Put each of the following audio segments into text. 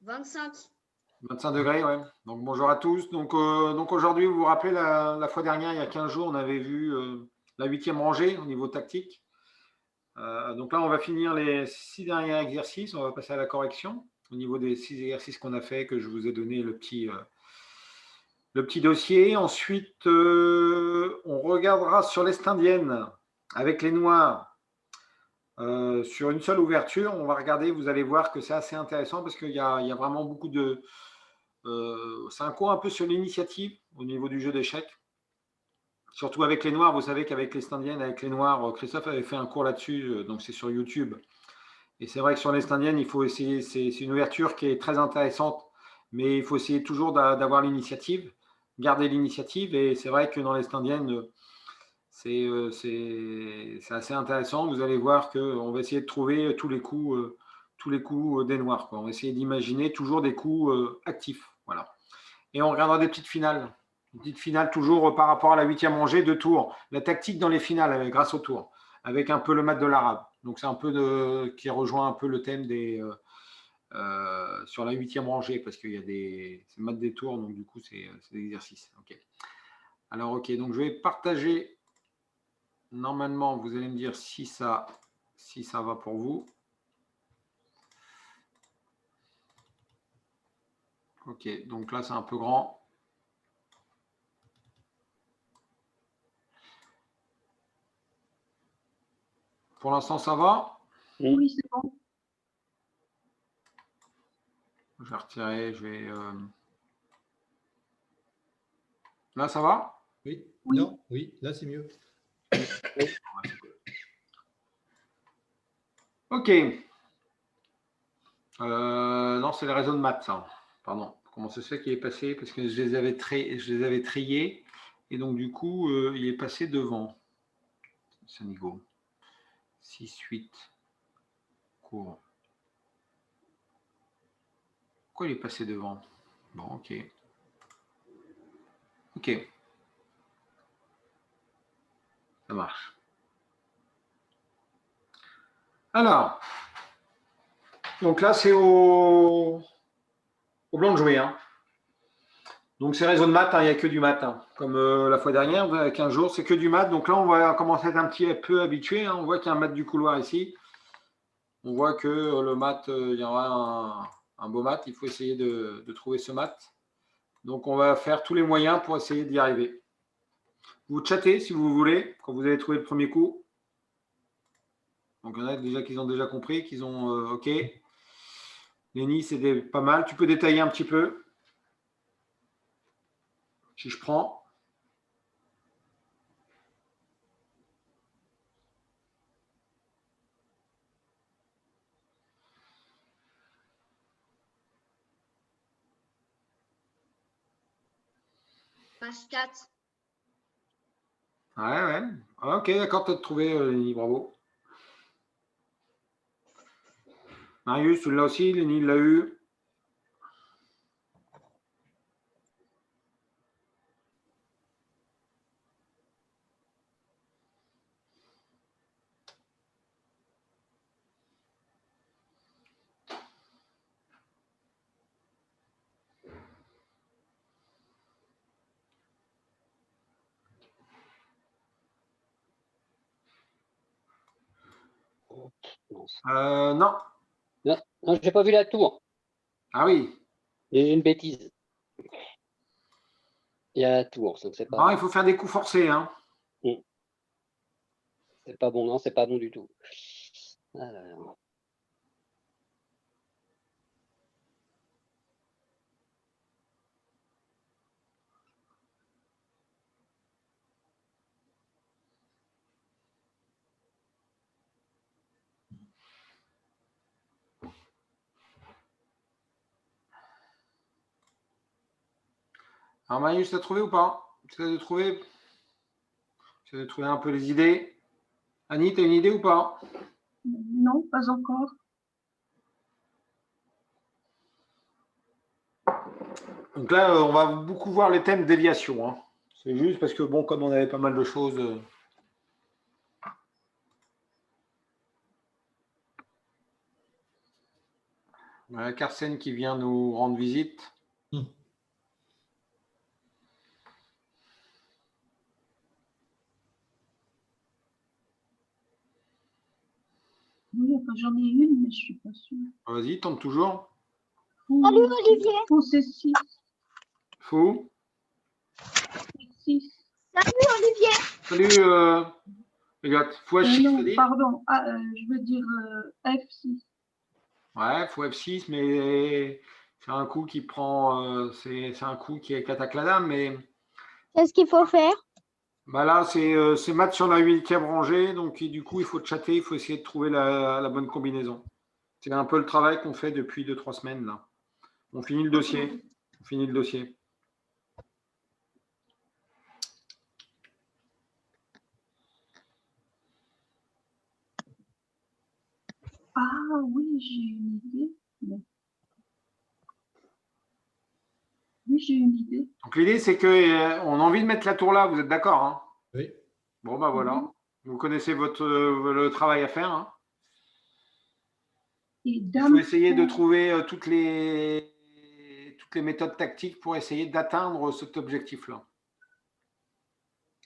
25. 25 degrés, ouais. Donc bonjour à tous. Donc aujourd'hui, vous vous rappelez, la fois dernière, il y a 15 jours, on avait vu la 8e rangée au niveau tactique. Donc là, on va finir les 6 derniers exercices. On va passer à la correction au niveau des 6 exercices qu'on a fait, que je vous ai donné le petit dossier. Ensuite, on regardera sur l'Est indienne avec les noirs. Sur une seule ouverture, on va regarder, vous allez voir que c'est assez intéressant parce qu'il y a vraiment beaucoup de... c'est un cours un peu sur l'initiative au niveau du jeu d'échecs. Surtout avec les noirs, vous savez qu'avec l'Est indienne, avec les noirs, Christophe avait fait un cours là-dessus, donc c'est sur YouTube. Et c'est vrai que sur l'Est indienne, il faut essayer, c'est une ouverture qui est très intéressante, mais il faut essayer toujours d'avoir l'initiative, garder l'initiative. Et c'est vrai que dans l'Est indienne, c'est assez intéressant. Vous allez voir qu'on va essayer de trouver tous les coups des noirs, quoi. On va essayer d'imaginer toujours des coups actifs. Voilà. Et on regardera des petites finales. Une petite finale toujours par rapport à la 8e rangée, 2 tours. La tactique dans les finales grâce au tour, avec un peu le mat de l'arabe. Donc c'est un peu qui rejoint un peu le thème des sur la 8e rangée, parce qu'il y a c'est mat des tours, donc du coup c'est des exercices. Ok. Alors ok, donc je vais partager. Normalement, vous allez me dire si ça va pour vous. Ok, donc là c'est un peu grand. Pour l'instant, ça va? Oui, c'est bon. Je vais retirer, Là, ça va? Oui. Oui. Non, oui, là c'est mieux. Ok. Non, c'est le réseau de maths, ça. Pardon. Comment ça se fait qu'il est passé? Parce que je les avais triés. Et donc, du coup, il est passé devant. Sanigo. 6, 8. Cours. Pourquoi il est passé devant? Bon, ok. Ok. Ça marche. Alors. Donc là, c'est au blanc de jouer. Hein. Donc c'est réseau de maths, il n'y a que du maths. Comme la fois dernière, il y a 15 jours, c'est que du maths. Donc là, on va commencer à être un petit peu habitué. Hein. On voit qu'il y a un maths du couloir ici. On voit que le maths, il y aura un beau maths. Il faut essayer de trouver ce maths. Donc on va faire tous les moyens pour essayer d'y arriver. Vous chattez si vous voulez, quand vous avez trouvé le premier coup. Donc il y en a déjà qui ont déjà compris, qu'ils ont OK. Lenny, c'est pas mal. Tu peux détailler un petit peu. Si je prends. Page 4. Ouais. Ok, d'accord, tu as trouvé, Lenny, bravo. Marius, tu l'as aussi, Lenny l'a eu. Non. Non, j'ai pas vu la tour. Ah oui. J'ai une bêtise. Il y a la tour, donc c'est pas Non, bon. il faut faire des coups forcés. Hein. C'est pas bon, non, c'est pas bon du tout. Alors. Alors Marius, tu as trouvé ou pas? Tu as trouvé un peu les idées. Annie, tu as une idée ou pas? Non, pas encore. Donc là, on va beaucoup voir les thèmes déviation. Hein. C'est juste parce que, bon, comme on avait pas mal de choses. Carsen qui vient nous rendre visite. Oui, enfin, j'en ai une, mais je suis pas sûre. Vas-y, tente toujours. Salut Olivier. Oh, c'est 6. Fou. 6. Salut Olivier. Salut, Elliot. Fois 6, Non, t'as dit? pardon. Ah, je veux dire F6. Ouais, faut F6, mais c'est un coup qui prend, c'est un coup qui attaque la dame, mais Qu'est-ce qu'il faut faire? bah là c'est mat sur la huitième rangée, donc du coup il faut chatter, il faut essayer de trouver la bonne combinaison. C'est un peu le travail qu'on fait depuis 2-3 semaines là. On finit le dossier. On finit le dossier. Ah oui, j'ai une idée. Mais- Oui, j'ai une idée. Donc l'idée c'est que on a envie de mettre la tour là, vous êtes d'accord, hein? Oui. Bon bah voilà. Vous connaissez le travail à faire, hein. Et Il dame faut essayer de prend- trouver toutes les méthodes tactiques pour essayer d'atteindre cet objectif-là.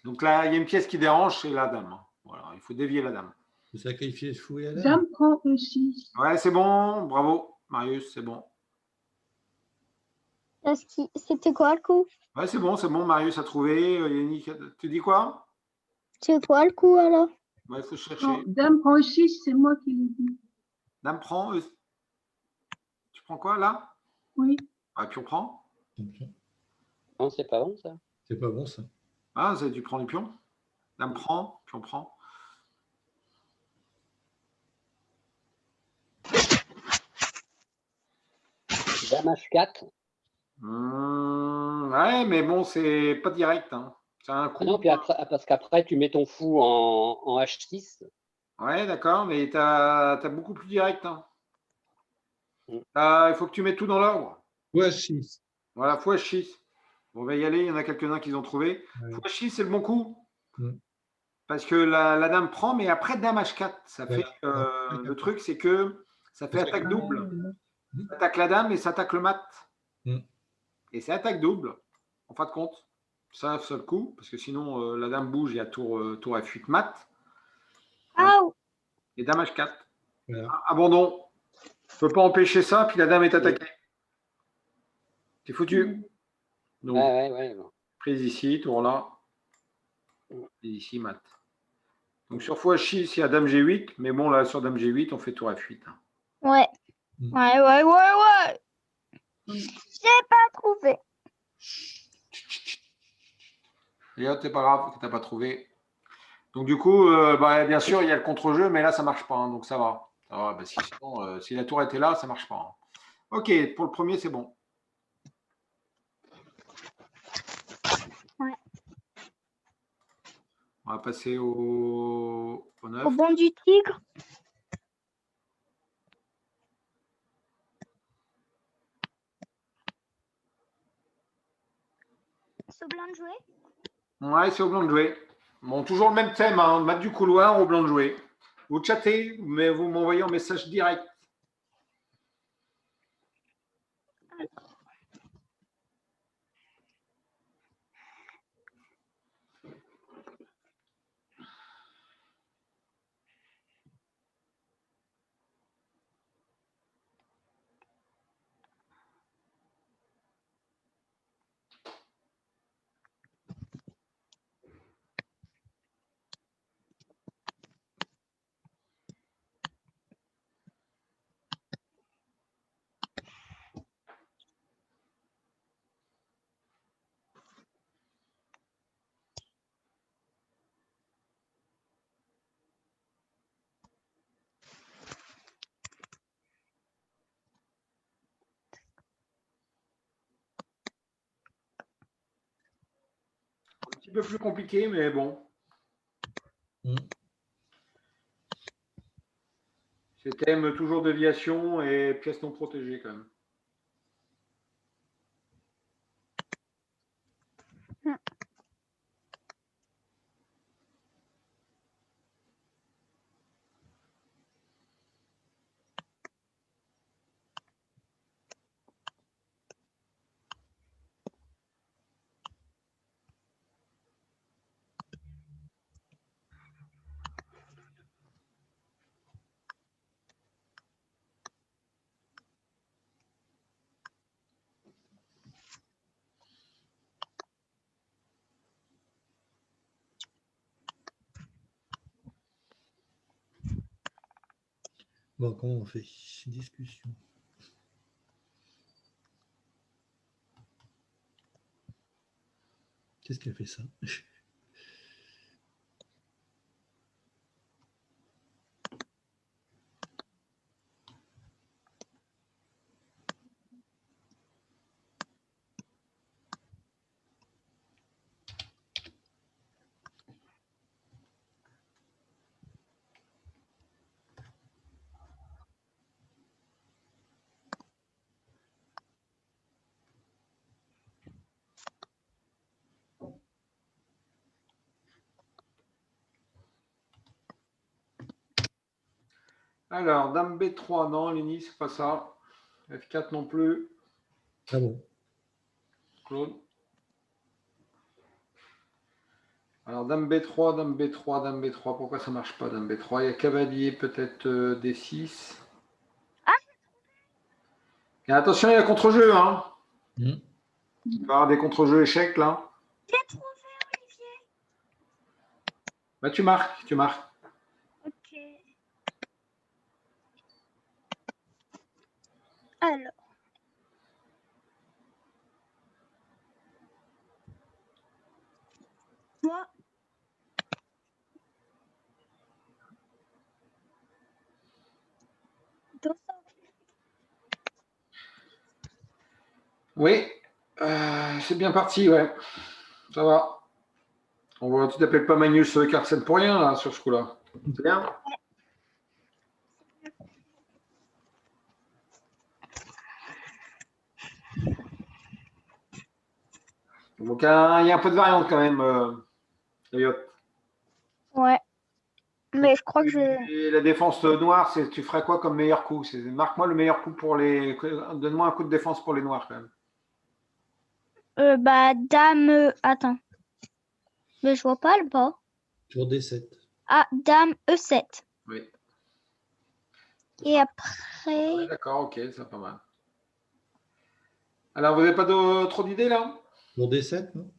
Donc là, il y a une pièce qui dérange, c'est la dame. Voilà, il faut dévier la dame. Faut sacrifier ce fou et la dame. Dame prend E6. Ouais, c'est bon, bravo, Marius, c'est bon. C'était quoi le coup? Ouais, c'est bon, Marius a trouvé. Yannick, tu dis quoi? C'est quoi le coup alors? Ouais, il faut chercher. Non, dame prend E6, c'est moi qui l'ai dit. Dame prend. Tu prends quoi là? Oui. Ah, puis on prend. Non, c'est pas bon ça. C'est pas bon ça. Ah, tu prends du pion. Dame prend, puis on prend. Dame H4. Ouais, mais bon, c'est pas direct, hein. C'est un coup. Ah non, puis après, parce qu'après, tu mets ton fou en H6. Ouais, d'accord, mais tu as beaucoup plus direct, hein. Mm. Il faut que tu mettes tout dans l'ordre. Ouais, 6. Voilà, fou H6. On va y aller, il y en a quelques-uns qui ont trouvé. Ouais. Fou H6, c'est le bon coup. Mm. Parce que la dame prend, mais après dame H4, ça Voilà. fait. Le truc, c'est que ça fait attaque double. Mm. Ça attaque la dame et ça attaque le mat. Mm. Et c'est attaque double, en fin de compte. Ça, seul coup, parce que sinon, la dame bouge, il y a tour F8 mat. Ah, Et dame H4. Voilà. Abandon. On ne peut pas empêcher ça, puis la dame est attaquée. C'est foutu. Donc, Ouais. prise ici, tour là. Prise ici, mat. Donc sur fois H6, il y a dame G8, mais bon, là, sur dame G8, on fait tour F8. ouais. Mm. Ouais. J'ai pas trouvé. Et là, c'est pas grave que tu n'as pas trouvé. Donc du coup, bien sûr, il y a le contre-jeu, mais là, ça ne marche pas, hein, donc ça va. Ça va, parce que sinon, si la tour était là, ça ne marche pas, hein. Ok, pour le premier, c'est bon. Ouais. On va passer au 9. Au banc du tigre. C'est au blanc de jouer. Ouais, c'est au blanc de jouer. Bon, toujours le même thème, hein, mat du couloir au blanc de jouer. Vous chattez, mais vous m'envoyez un message direct. Un petit peu plus compliqué, mais bon. Mm. C'est thème toujours déviation et pièces non protégées quand même. Bon, comment on fait? Discussion. Qu'est-ce qui a fait ça? Alors, Dame B3, non, Lénie, c'est pas ça. F4 non plus. Ah bon? Claude. Alors, Dame B3, Dame B3, Dame B3. Pourquoi ça marche pas, Dame B3? Il y a cavalier, peut-être D6. Ah. Et attention, il y a contre-jeu. Hein. Hmm. Il va y avoir des contre-jeux échecs, là. J'ai trouvé, Olivier. Bah, tu marques, tu marques. Ok. Alors. Moi. Dans ça. Oui, c'est bien parti, ouais. Ça va. On voit, tu t'appelles pas Magnus Carlsen pour rien, là, sur ce coup-là. C'est bien? Donc, il y a un peu de variante quand même, Elliot. Ouais. Mais je crois que je. Et la défense noire, tu ferais quoi comme meilleur coup? Marque-moi le meilleur coup pour les. Donne-moi un coup de défense pour les noirs quand même. Bah, dame. Attends. Mais je vois pas le bas. Tour D7. Ah, dame E7. Oui. Et après. Ouais, d'accord, ok, c'est pas mal. Alors, vous n'avez pas trop d'idées là? Tour D7, non?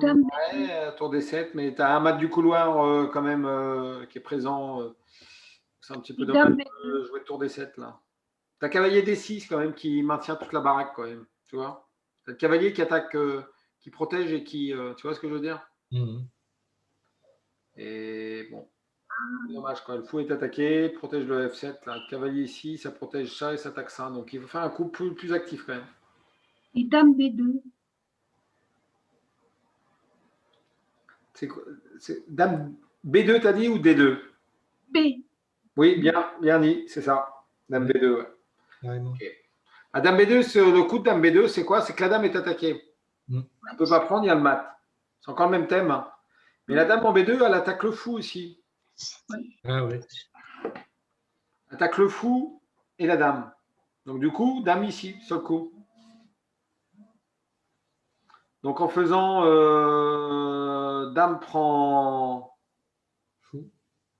Dame Ouais, tour des 7, mais tu as un mat du couloir quand même qui est présent. C'est un petit peu Et dame dommage de jouer tour des 7 là. Tu as cavalier D6 quand même qui maintient toute la baraque quand même. Tu vois? Tu as le cavalier qui attaque, qui protège et qui. Tu vois ce que je veux dire? Mhm. Et bon, c'est dommage quand le fou est attaqué, protège le F7. Là. Le cavalier ici, ça protège ça et ça attaque ça. Donc il faut faire un coup plus actif quand même. et dame B2. C'est quoi? Dame B2, t'as dit ou D2? B. Oui, bien dit, c'est ça. Dame Ouais. B2, ouais. Carrément. Ok. À Dame B2, le coup de Dame B2, c'est quoi? C'est que la dame est attaquée. Mm. Elle ne peut pas prendre, il y a le mat. C'est encore le même thème. Hein. Mais la dame en B2, elle attaque le fou aussi. Ah ouais. Elle attaque le fou et la dame. Donc du coup, dame ici, seul coup. Donc en faisant dame prend Fou. fou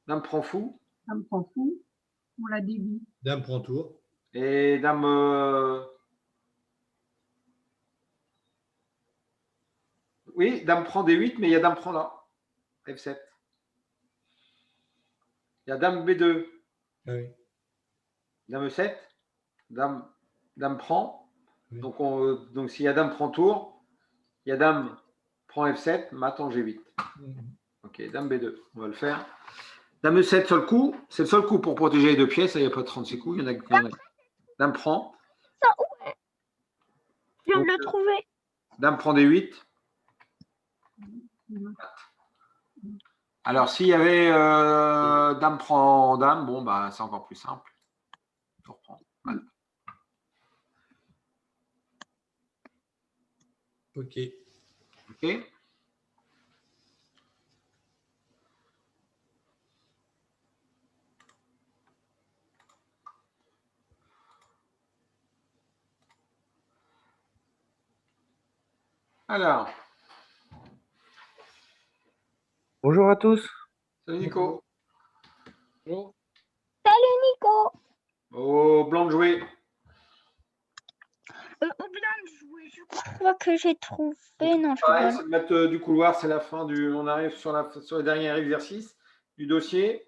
Dame prend fou. On la débit. Dame prend tour. et dame oui, dame prend D8, mais il y a dame prend là. F7. Il y a dame B2, Ah oui. dame E7, dame prend. Oui. Donc s'il y a dame prend tour, il y a dame prend F7, mat en G8. Mhm. Ok, dame B2, on va le faire. Dame E7 seul coup, c'est le seul coup pour protéger les deux pièces, il n'y a pas de 36 coups, il y en a. Dame prend. Ça, ouais. Je viens de Donc, le trouver. dame prend D8. Alors s'il y avait dame prend dame, bon bah c'est encore plus simple. Je reprends. Voilà. Ok. Ok. Alors, Bonjour à tous. salut Nico. Bonjour. Nico. Au blanc de jouer. Au blanc de jouer, je crois que j'ai trouvé. Non, je Pareil, rigole. c'est le maître du couloir, c'est la fin du. On arrive sur les derniers exercices du dossier.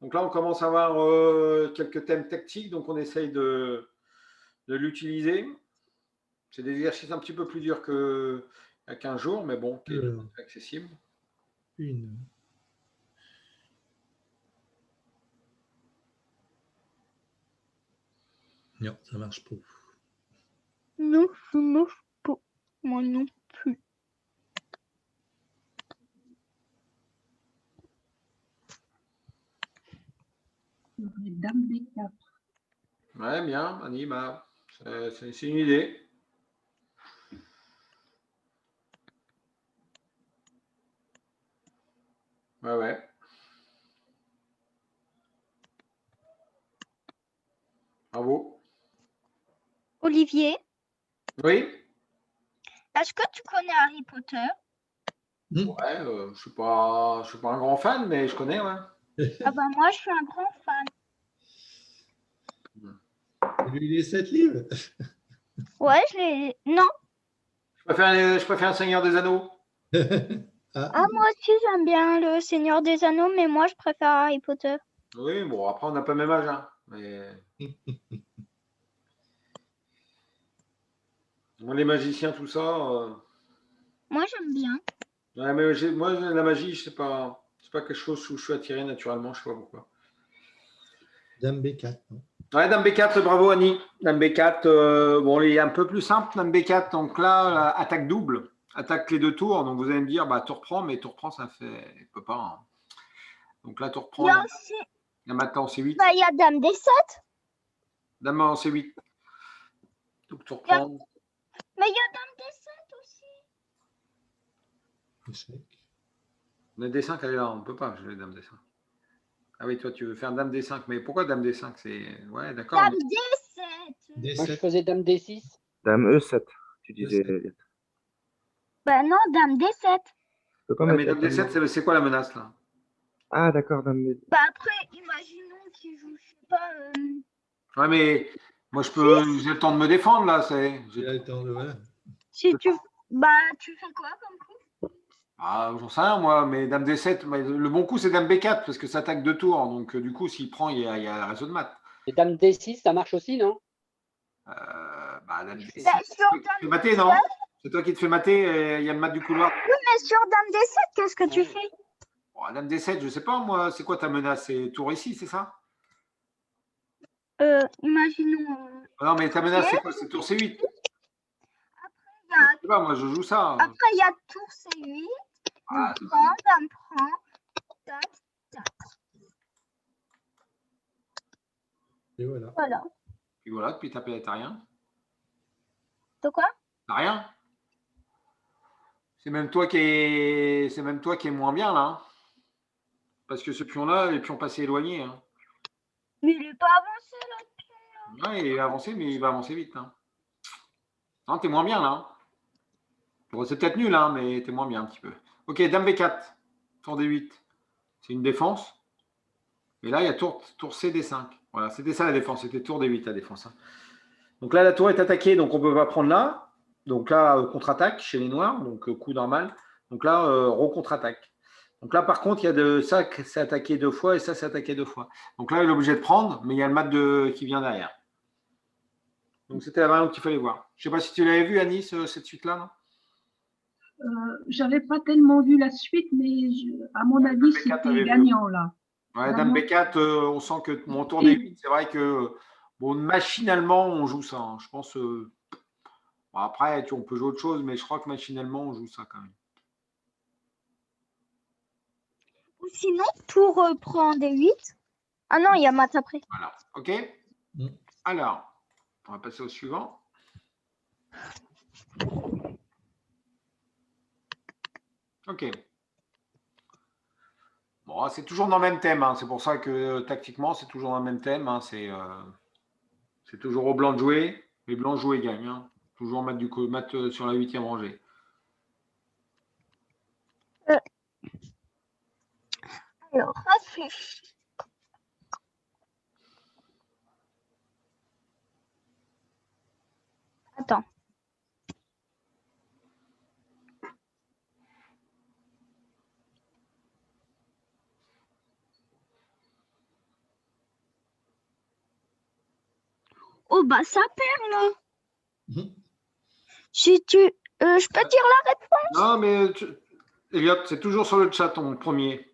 Donc là, on commence à avoir quelques thèmes tactiques, donc on essaye de l'utiliser. C'est des exercices un petit peu plus durs qu'il y a 15 jours, mais bon, qui est accessible. Une. Non, ça marche pas. Non, ça marche pas. Moi non plus. Dame B4. Ouais, bien, Annie, bah, c'est une idée. Ouais. Bravo. Olivier, Oui. est-ce que tu connais Harry Potter? Ouais, je ne suis pas un grand fan, mais je connais, ouais. Ah bah moi, je suis un grand fan. Tu lui les 7 livres? Ouais, je l'ai... Non. Je préfère le Seigneur des Anneaux. Ah, moi aussi, j'aime bien le Seigneur des Anneaux, mais moi, je préfère Harry Potter. Oui, bon, après, on n'a pas le même âge, hein, mais... Moi, les magiciens, tout ça... Moi, j'aime bien. Ouais, mais moi, la magie, c'est pas quelque chose où je suis attiré naturellement, je sais pas pourquoi. Dame B4, non? Ouais, Dame B4, bravo Annie. Dame B4, bon, il est un peu plus simple, Dame B4. Donc là, attaque double, attaque les 2 tours. Donc vous allez me dire, bah, tour reprends, mais tour reprends, ça fait. Il peut pas. Hein. Donc là, tour reprends. Il y a aussi... Il y a maintenant en C8. Bah, il y a Dame D7. Dame en C8. Donc tour reprends. Mais il y a Dame D7 aussi. Échec. Le D5, elle est là, on ne peut pas jouer Dame D5. Ah oui, toi, tu veux faire Dame D5, mais pourquoi Dame D5? C'est. Ouais, d'accord. Dame Mais... D7. Moi, je D7. faisais Dame D6. Dame E7, tu disais. E7. Bah non, Dame D7. Tu peux pas Ouais, mais mettre Dame D7, c'est quoi la menace là? Ah, d'accord, Dame D7. Bah après, imaginons qu'il joue, je sais pas... Ouais, mais moi, j'ai le temps de me défendre là. Il y a le temps de voilà. Si tu... Bah, tu fais quoi comme coup? Ah, j'en sais rien, moi, mais Dame D7, mais le bon coup, c'est Dame B4, parce que ça attaque 2 tours. Donc, du coup, s'il prend, il y a un réseau de maths. Et Dame D6, ça marche aussi, non? Bah, Dame D6. Bah, sur Tu fais Dame mater, D7. non? C'est toi qui te fais mater, il y a le mat du couloir. Oui, mais sur Dame D7, qu'est-ce que tu fais? Bon, Dame D7, je sais pas, moi, c'est quoi ta menace? C'est tour ici, c'est ça? Imaginons... Non, mais ta menace, c'est quoi? C'est tour C8. il y Je a... sais pas, moi, je joue ça. Après, il y a tour C8. Ah, Dame prend. Tac, tac. Et voilà. Voilà. puis voilà, puis t'as rien. De quoi? T'as rien. C'est même toi qui est moins bien, là. Hein. Parce que ce pion-là, les pions passés éloignés. Hein. Mais il n'est pas avancé, là. Ouais, il est avancé, mais il va avancer vite. Hein. Non, t'es moins bien, là. Hein. Bon, c'est peut-être nul, hein, mais t'es moins bien un petit peu. Ok, Dame B4, tour D8. C'est une défense. Et là, il y a tour C D5. Voilà, c'était ça la défense. C'était tour D8 la défense. Hein. Donc là, la tour est attaquée, donc on ne peut pas prendre là. Donc là, contre-attaque chez les Noirs, donc coup normal. Donc là, re-contre-attaque. Donc là, par contre, il y a de ça, c'est attaqué 2 fois et ça, c'est attaqué 2 fois. Donc là, il est obligé de prendre, mais il y a le mat qui vient derrière. Donc c'était la variante qu'il fallait voir. Je ne sais pas si tu l'avais vu, Annie, cette suite-là, non? J'avais pas tellement vu la suite, mais à mon avis, c'était gagnant là. Ouais, Dame B4, on sent que mon tour D8, c'est vrai que bon, machinalement, on joue ça. Hein. Je pense. Bon, après, on peut jouer autre chose, mais je crois que machinalement, on joue ça quand même. Ou sinon, tour prend D8. Ah non, il y a mat après. Voilà. OK. Alors, on va passer au suivant. OK. Bon, c'est toujours dans le même thème. Hein. C'est pour ça que tactiquement, c'est toujours dans le même thème. Hein. C'est toujours aux blancs de jouer. Les blancs jouent et gagnent. Hein. Toujours mettre sur la 8e rangée. Alors, réfléchis. Attends. Oh, bah, ça perd, là. Mhm. Si tu... je peux dire la réponse? Non, mais Elliot, c'est toujours sur le chat, ton premier.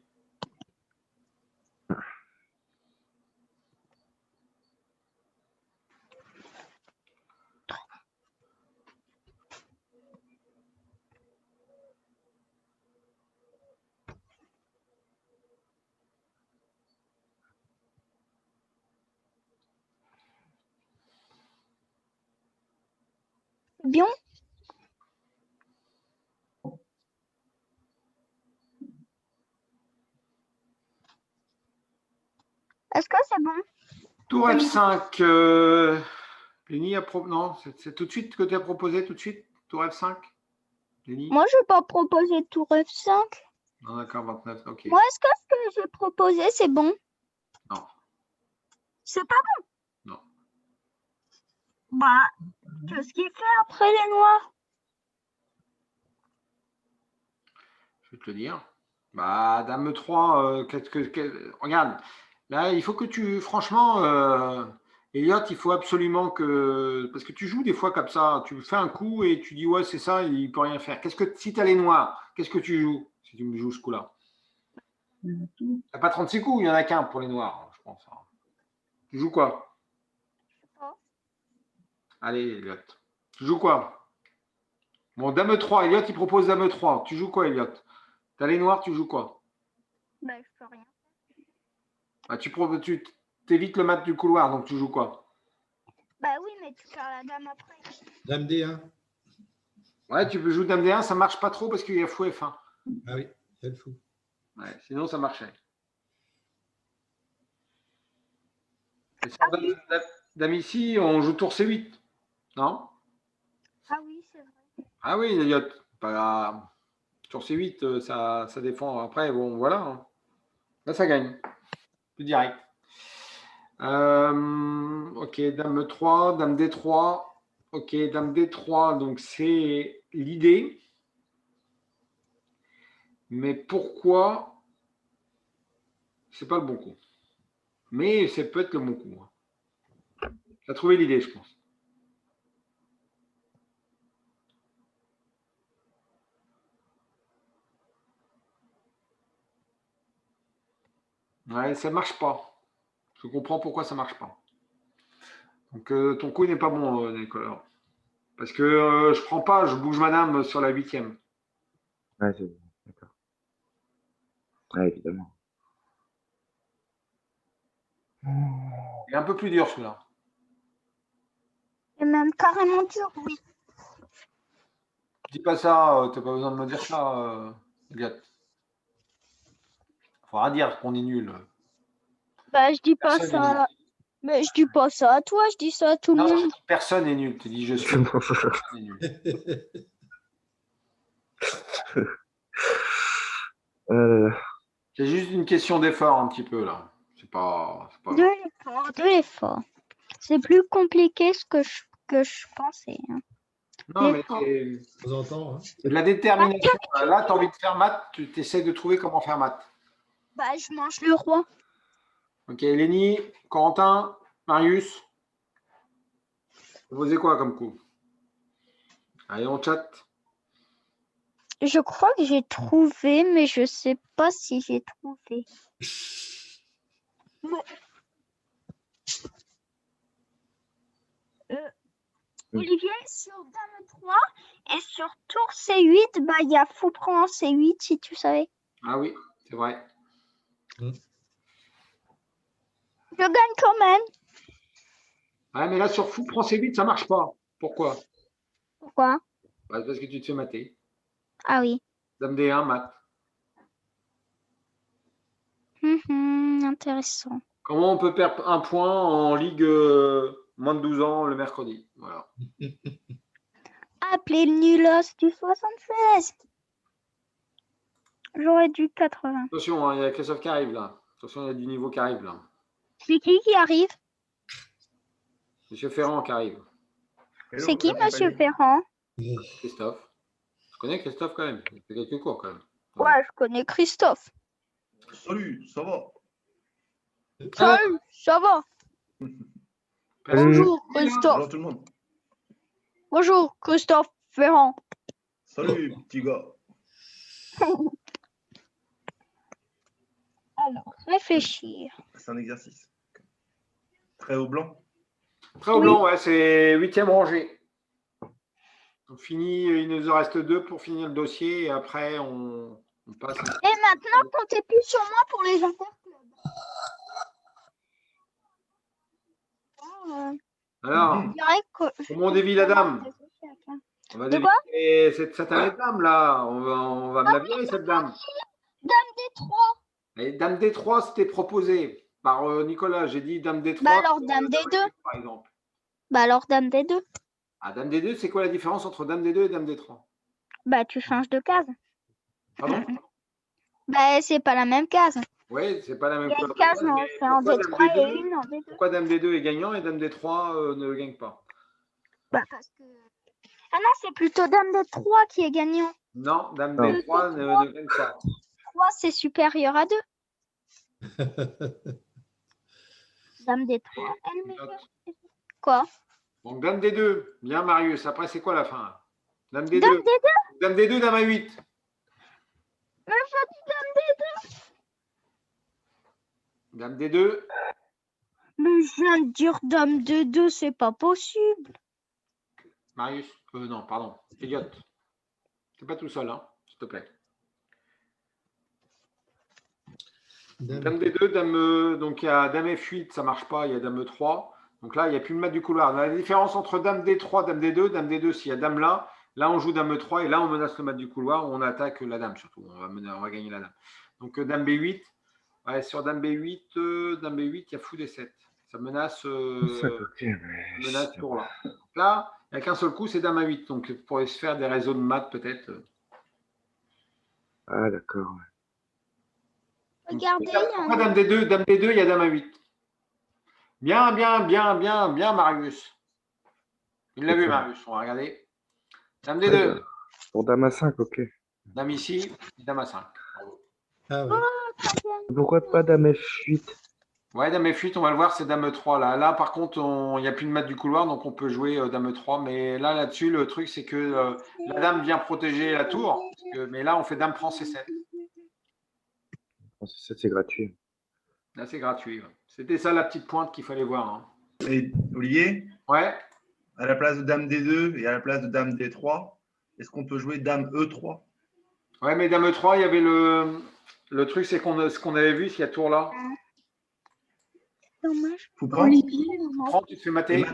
Bien. Est-ce que c'est bon? Tour F5. Lenny non, c'est tout de suite que tu as proposé, tout de suite? Tour F5, Lenny? Moi, je n'ai pas proposé tour F5. Non, d'accord, 29, ok. Moi, est-ce que ce que j'ai proposé, c'est bon? Non. C'est pas bon? Non. Bah, qu'est-ce qu'il fait après les noirs? Je vais te le dire. Bah, Dame 3, regarde, là, il faut que tu, franchement, Elliot, il faut absolument que, parce que tu joues des fois comme ça, tu fais un coup et tu dis, ouais, c'est ça, il ne peut rien faire. Si tu as les noirs, qu'est-ce que tu joues si tu me joues ce coup-là? Tu n'as pas 36 coups, il n'y en a qu'un pour les noirs, je pense. Tu joues quoi? Allez, Elliot. Tu joues quoi? Bon, Dame 3, Elliot, il propose Dame 3. Tu joues quoi, Elliot? Tu as les noirs, tu joues quoi? Bah, je peux rien. Bah, tu évites le mat du couloir, donc tu joues quoi? Bah oui, mais tu perds la dame après. Dame D1. Ouais, tu peux jouer Dame D1, ça marche pas trop parce qu'il y a fou F1. Ah oui, c'est le fou. Ouais, sinon, ça marchait. Et sur Dame ici, on joue tour C8. Non? Ah oui, c'est vrai. Ah oui, Elliot. Tour C8, ça défend. Après, bon, voilà. Hein. Là, ça gagne. Plus direct. Ok, Dame 3, Dame D3. Ok, Dame D3, donc c'est l'idée. Mais pourquoi c'est pas le bon coup? Mais ça peut être le bon coup. Tu as trouvé l'idée, je pense. Ouais, ça ne marche pas. Je comprends pourquoi ça ne marche pas. Donc, ton coup n'est pas bon, Nicolas. Parce que je prends pas, je bouge madame sur la 8e. Ouais, c'est bon. D'accord. Ouais, évidemment. Il est un peu plus dur, celui-là. Et même carrément dur, oui. Dis pas ça, tu n'as pas besoin de me dire ça, Elliot. Faudra dire qu'on est nul. Bah, je dis pas Personne n'est ça. Mais je dis pas ça à toi, je dis ça à tout le Non, monde. personne n'est nul. Tu dis je suis. Personne n'est nul. C'est juste une question d'effort un petit peu là. C'est pas. De l'effort. C'est plus compliqué que je pensais. Hein. Non, mais De temps en temps. Hein. c'est de la détermination. Là, tu as envie de faire maths, tu essaies de trouver comment faire maths. Bah, je mange le roi. Ok, Lénie, Corentin, Marius. Vous posez quoi comme coup? Allez, on chat. Je crois que j'ai trouvé, mais je sais pas si j'ai trouvé. Olivier, sur Dame 3 et sur tour C8, bah, il y a fou prend C8 si tu savais. Ah oui, c'est vrai. Je gagne quand même. Ouais, mais là, sur fou, prends C8, ça marche pas. Pourquoi? Pourquoi? Bah, parce que tu te fais mater. Ah oui. Dame D1, mat. Intéressant. Comment on peut perdre un point en Ligue moins de 12 ans le mercredi? Voilà. Appelez le nulos du 76. J'aurais dû 80. Attention, hein, il y a Christophe qui arrive là. Attention, il y a du niveau qui arrive là. C'est qui arrive? Monsieur Ferrand qui arrive. C'est qui, Monsieur Ferrand? Christophe. Je connais Christophe quand même. Il fait quelques cours quand même. Ouais, je connais Christophe. Salut, ça va? Salut, ça va? Bonjour, Bonjour Christophe. tout le monde. Bonjour, Christophe Ferrand. Salut, petit gars. Alors, réfléchir. C'est un exercice. Très au blanc. Très au Oui. blanc, ouais, c'est 8e rangée. On finit, il nous en reste 2 pour finir le dossier et après on passe. Et maintenant, comptez plus sur moi pour les interclubs. Alors, Je dirais que- comment on dévie la dame? On va De dévier quoi cette satanée dame là. On va me la virer cette dame. Dame D3. Et dame D3, c'était proposé par Nicolas. J'ai dit dame D3. Bah alors, dame D2. Par exemple. Bah alors, dame D2. Ah, dame D2, c'est quoi la différence entre dame D2 et dame D3? Bah, tu changes de case. Pardon? Bah, c'est pas la même case. Oui, c'est pas la même Il y a une chose. case, non, Mais c'est en pourquoi D3 dame et D2 une en D2. Pourquoi dame D2 est gagnant et dame D3 ne gagne pas? Bah, parce que... Ah non, c'est plutôt dame D3 qui est gagnant. Non, dame Non. D3 ne gagne pas. 3, c'est supérieur à 2. Dame D3, elle met Note. quoi? Donc dame D2, bien Marius. Après, c'est quoi la fin? Dame D2. Dame D2. Dame D2, dame A8. Mais je dis dame D2. Dame D2. Mais je viens de dire dame D2, c'est pas possible. Marius. Non, pardon. Elliot. C'est pas tout seul, hein, s'il te plaît. Dame D2, dame. Donc il y a dame F8, ça marche pas. Il y a dame E3. Donc là, il n'y a plus de mat du couloir. La différence entre dame D3, dame D2, s'il y a dame là, là on joue dame E3 et là on menace le mat du couloir, on attaque la dame surtout. On va gagner la dame. Donc dame B8. Ouais, sur dame B8, il y a fou D7. Ça menace, menace tour là. Donc là, il n'y a qu'un seul coup, c'est dame A8. Donc pour se faire des réseaux de maths peut-être. Ah, d'accord. Regardez, il y a Pourquoi dame D2, il y a dame A8. Bien, Marius. Il l'a vu, Marius. On va regarder. Dame D2. Pour dame A5, ok. Dame ici, dame A5. Ah ouais. Pourquoi pas dame F8? Ouais, dame F8, on va le voir, c'est dame E3 là. Là, par contre, il n'y a plus de mat du couloir, donc on peut jouer dame E3. Mais là-dessus, le truc, c'est que la dame vient protéger la tour. Mais là, on fait dame prend C7. C7, c'est gratuit. Là, c'est gratuit. Ouais. C'était ça la petite pointe qu'il fallait voir. Hein. Et Olivier, Ouais. à la place de dame D2 et à la place de dame D3, est-ce qu'on peut jouer dame E3? Ouais, mais dame E3, il y avait le truc, c'est ce qu'on avait vu, s'il y a tour là. Dommage. Faut prendre. Olivier, Prends, tu te fais mater.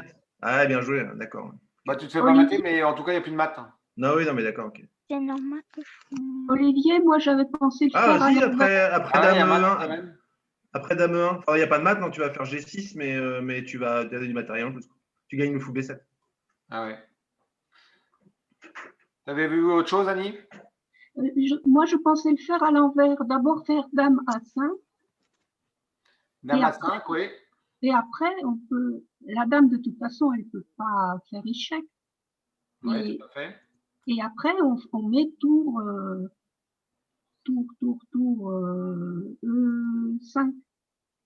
Ah, bien joué, d'accord. Bah, tu te fais pas mater, mais en tout cas, il n'y a plus de mat. Hein. Non, oui, non, mais d'accord, ok. C'est normal que je... Olivier, moi j'avais pensé le faire Ah, à si, l'envers. après Ah, il y a dame mat, quand E1. même. Après dame E1. Enfin, il n'y a pas de mat, non, tu vas faire G6, mais tu vas donner du matériel en plus. Tu gagnes le fou B7. Ah ouais. T'avais vu autre chose, Annie? Moi je pensais le faire à l'envers. D'abord faire dame A5 Dame Et A5, oui. et après on peut. La dame de toute façon elle peut pas faire échec. Oui, tout à fait. Et après on met tour E5.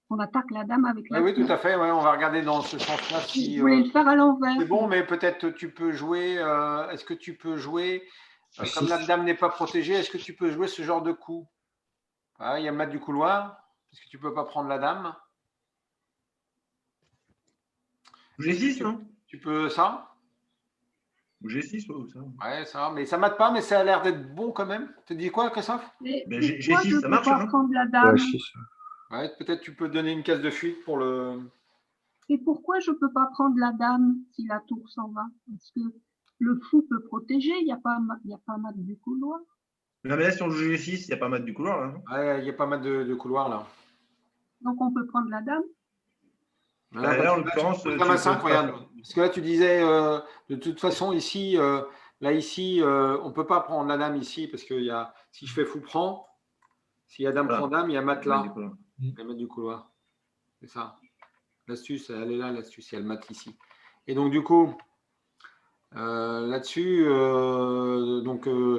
On attaque la dame avec Oui, la oui, tour. tout à fait. Ouais, on va regarder dans ce sens-là si. Je voulais le faire à l'envers. C'est bon, mais peut-être tu peux jouer. Est-ce que tu peux jouer Ah, comme si. la dame n'est pas protégée, est-ce que tu peux jouer ce genre de coup? Ah, il y a mat du couloir. Est-ce que tu peux pas prendre la dame? G6, non? Tu peux ça? Ou G6, ouais, ou ça. Ouais, ça. Mais ça mate pas, mais ça a l'air d'être bon quand même. Tu dis quoi, Christophe? Mais Ben, pourquoi G6, je ça peux marche, pas hein. prendre la dame? Ouais, 6. Ouais, peut-être tu peux donner une case de fuite pour le. Et pourquoi je peux pas prendre la dame si la tour s'en va? Parce que le fou peut protéger, il n'y a pas mat du couloir. Non, mais là, si on joue G6, il n'y a pas mat du couloir, là. Non. Ouais, il y a pas mal de couloirs là. Donc on peut prendre la dame. Voilà, Là, en tu l'occurrence, poses tu dame à peux 5, pas regarde. faire. Parce que là, tu disais, de toute façon, ici, on ne peut pas prendre la dame ici, parce que si je fais fou prend, s'il y a dame Voilà. prend dame, il y a mat Du là. couloir. Il y a mat du couloir. C'est ça. L'astuce, elle est là, l'astuce, il y a le mat ici. Et donc, du coup, là-dessus,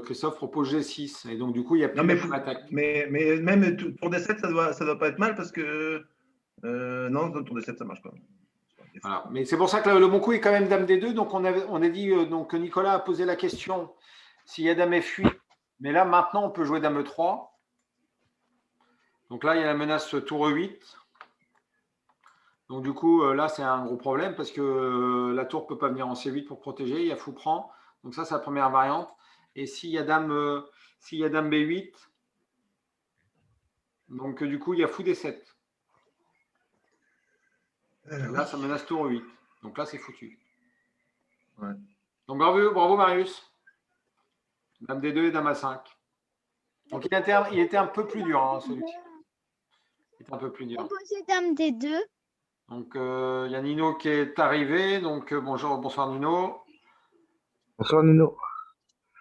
Christophe propose G6. Et donc, du coup, il n'y a plus Non, mais, d'attaque. mais même tour D7, ça doit pas être mal parce que. Non, tour D7, ça marche pas. Voilà. Mais c'est pour ça que le bon coup est quand même Dame D2. Donc, on a dit donc Nicolas a posé la question s'il y a Dame F8. Mais là, maintenant, on peut jouer Dame E3. Donc là, il y a la menace tour E8. Donc, du coup, là, c'est un gros problème parce que la tour ne peut pas venir en C8 pour protéger. Il y a fou prend. Donc, ça, c'est la première variante. Et s'il y a Dame B8, donc du coup, il y a fou D7. Là, ça menace tour 8. Donc là, c'est foutu. Ouais. Donc bravo Marius. Dame D2 et Dame A5. Donc il était un peu plus dur, hein, celui-ci. Il était un peu plus dur. Proposer Dame D2. Donc il y a Nino qui est arrivé. Donc bonsoir Nino. Bonsoir Nino.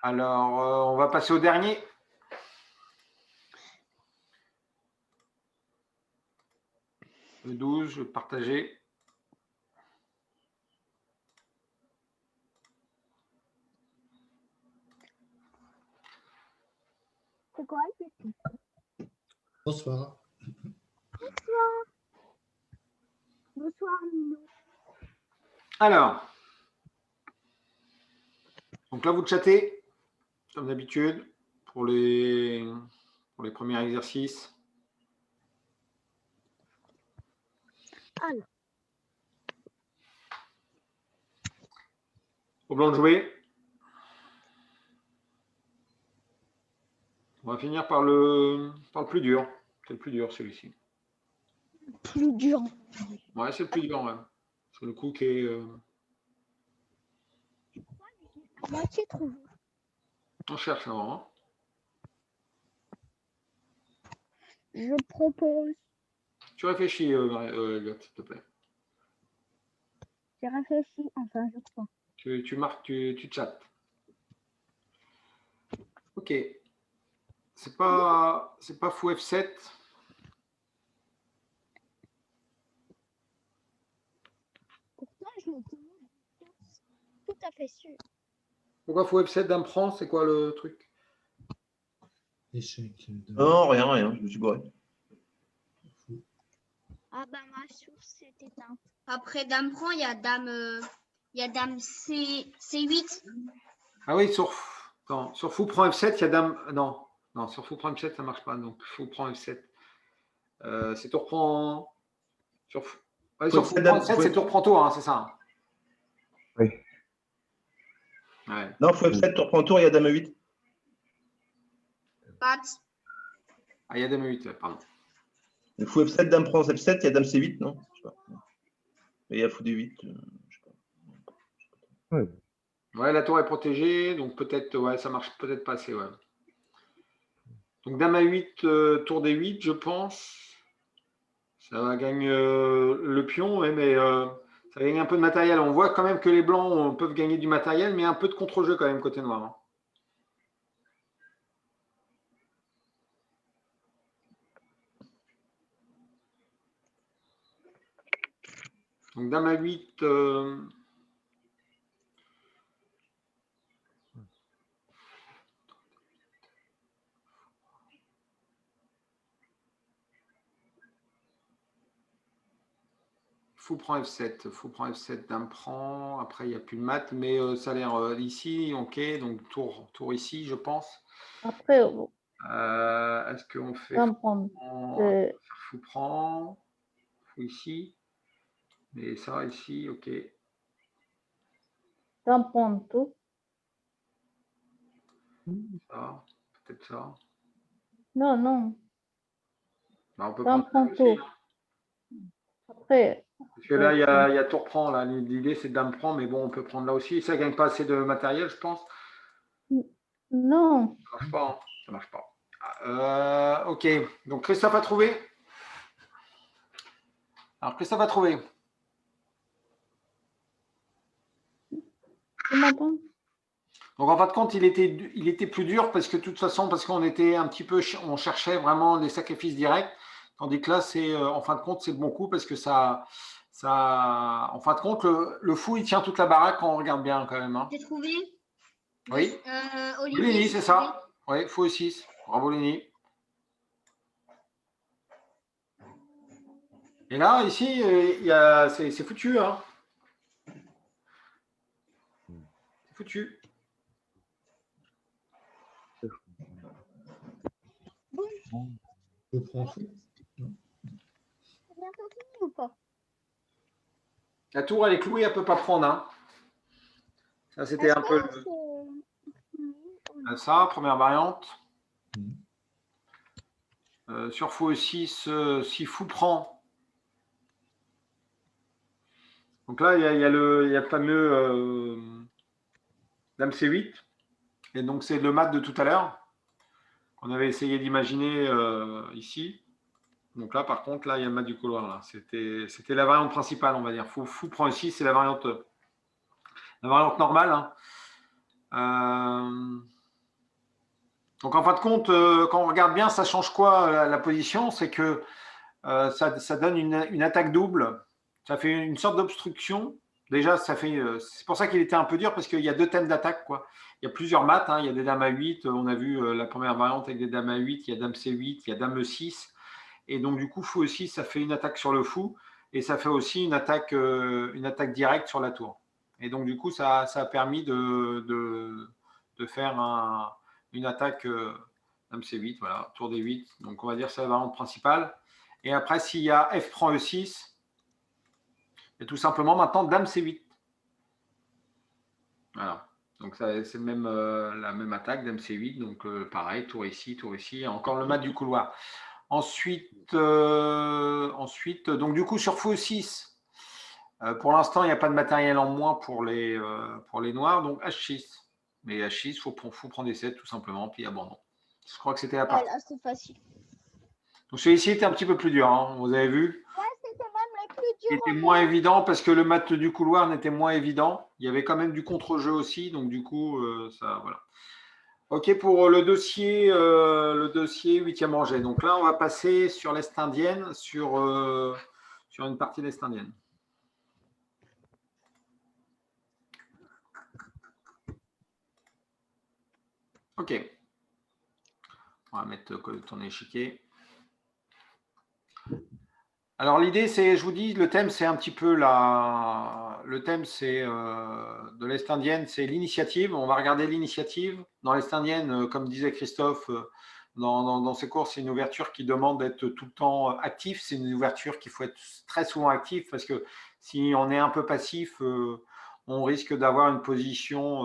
Alors, on va passer au dernier. Le 12, je vais partager. C'est quoi? Bonsoir. Bonsoir, Nino. Alors, donc là, vous chattez, comme d'habitude, pour les premiers exercices. Alors. Au blanc de jouer. On va finir par le plus dur. C'est le plus dur, celui-ci. Plus dur. Ouais, c'est le plus dur, même. C'est le coup qui est... À moitié trouvé. On cherche avant. Hein. Je propose. Tu réfléchis, Elliot, s'il te plaît. J'ai réfléchi. Enfin, je crois. Tu marques, tu chattes. Ok. C'est pas fou F7. Pourtant, je m'étais tout à fait sûr. Pourquoi fou F7 Dame prend? C'est quoi le truc? Échec. Non, rien, je me suis gouré. Ah bah ma source s'est éteinte. Après Dame prend, il y a Dame C8. Ah oui, sur fou prend F7, il y a Dame... Non, sur fou prend F7, ça marche pas. Donc, fou prend F7. C'est tour prend... Sur fou prend F7, c'est tour prend tour, hein, c'est ça? Oui. Ouais. Non, fou F7, tour prend tour, il y a Dame 8. Pat. Ah, il y a Dame 8, pardon. Le fou F7, Dame prend F7, il y a Dame C8, non? Je sais pas. Et il y a fou D8. Je sais pas. Ouais. Ouais, la tour est protégée, donc peut-être, ouais, ça marche peut-être pas assez, ouais. Donc Dame A8, tour D8, je pense. Ça va gagner le pion, ouais, mais ça va gagner un peu de matériel. On voit quand même que les blancs peuvent gagner du matériel, mais un peu de contre-jeu quand même côté noir. Hein. Donc Dame A8. Fou prend F7, Dame prend. Après, il n'y a plus de mat, mais ça a l'air ici, ok. Donc tour ici, je pense. Après, Est-ce qu'on fait Dame prend. fou prend, fou ici, mais ça ici, ok. Dame prend tout. Ça, peut-être ça. Non. Bah, on peut Dame prendre prend aussi, tout. hein. Après. Parce que là, il y a tour prend. Là. L'idée, c'est Dame prend, mais bon, on peut prendre là aussi. Ça ne gagne pas assez de matériel, je pense. Non. Ça marche pas. Hein. Ça marche pas. Ok. Donc, Christophe a trouvé. Alors, Christophe a trouvé. Tu m'entends? Donc, en fin de compte, il était plus dur parce que, de toute façon, parce qu'on était un petit peu, on cherchait vraiment les sacrifices directs. Tandis que là, c'est, en fin de compte, c'est le bon coup parce que ça, en fin de compte, le fou, il tient toute la baraque quand on regarde bien quand même. Hein. J'ai trouvé. Oui. Olivier, Léni, c'est ça. Oui, fou 6. Bravo, Léni. Et là, ici, c'est foutu. Hein. C'est foutu. Fou prend fou. C'est bientôt fini ou pas? La tour, elle est clouée, elle ne peut pas prendre. Hein. Ça, c'était Est-ce un peu que ça, première variante. Mhm. Sur fou E6, si fou prend. Donc là, il y a le fameux Dame C8. Et donc, c'est le mat de tout à l'heure qu'on avait essayé d'imaginer ici. Donc là, par contre, là, il y a le mat du couloir. Là. C'était la variante principale, on va dire. Fou prend ici, c'est la variante normale. Hein. Donc, en fin de compte, quand on regarde bien, ça change quoi la position? C'est que ça donne une attaque double. Ça fait une sorte d'obstruction. Déjà, c'est pour ça qu'il était un peu dur, parce qu'il y a deux thèmes d'attaque, quoi. Il y a plusieurs maths, hein. Il y a des dames à 8, on a vu la première variante avec des dames à 8, il y a dame C8, il y a dame E6. Et donc, du coup, fou aussi, ça fait une attaque sur le fou, et ça fait aussi une attaque directe sur la tour. Et donc, du coup, ça a permis de faire une attaque dame C8, voilà, tour des 8. Donc, on va dire que c'est la variante principale. Et après, s'il y a F prend E6, et tout simplement maintenant dame C8. Voilà. Donc c'est la même attaque, dame C8. Donc pareil, tour ici, encore le mat du couloir. Ensuite, donc du coup sur fou E6, pour l'instant, il n'y a pas de matériel en moins pour les noirs, donc H6. Mais H6, il faut prendre des 7 tout simplement, puis abandon. Je crois que c'était la partie. là, c'est facile. Donc celui-ci était un petit peu plus dur, hein, vous avez vu. Ouais, c'était même le plus dur. Il était moins évident parce que le mat du couloir n'était moins évident. Il y avait quand même du contre-jeu aussi, donc du coup, ça, voilà. Ok, pour le dossier 8e rangée. Donc là, on va passer sur l'Est indienne, sur une partie de l'Est indienne. Ok. On va mettre ton échiquier. Alors l'idée, c'est, je vous dis, le thème, c'est un petit peu le thème, c'est de l'Est indienne, c'est l'initiative. On va regarder l'initiative. Dans l'Est indienne, comme disait Christophe, dans ses cours, c'est une ouverture qui demande d'être tout le temps actif. C'est une ouverture qu'il faut être très souvent actif, parce que si on est un peu passif, on risque d'avoir une position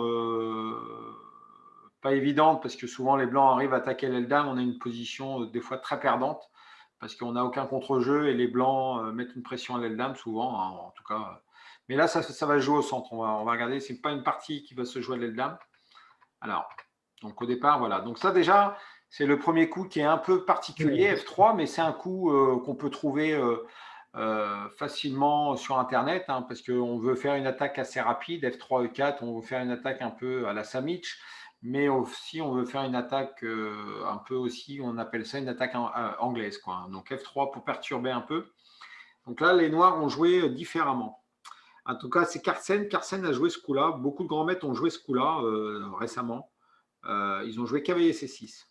pas évidente, parce que souvent les blancs arrivent à attaquer l'Eldam. On a une position des fois très perdante, parce qu'on n'a aucun contre-jeu et les blancs mettent une pression à l'Eldam souvent, hein, en tout cas. Mais là, ça va se jouer au centre. On va regarder, ce n'est pas une partie qui va se jouer à l'Eldam. Alors, donc au départ, voilà. Donc ça déjà, c'est le premier coup qui est un peu particulier, F3, mais c'est un coup qu'on peut trouver facilement sur Internet, hein, parce qu'on veut faire une attaque assez rapide, F3, E4, on veut faire une attaque un peu à la Samic, mais aussi on veut faire une attaque un peu aussi, on appelle ça une attaque anglaise, quoi. Donc F3 pour perturber un peu. Donc là, les noirs ont joué différemment. En tout cas, c'est Carlsen. Carlsen a joué ce coup-là. Beaucoup de grands maîtres ont joué ce coup-là récemment. Ils ont joué cavalier C6.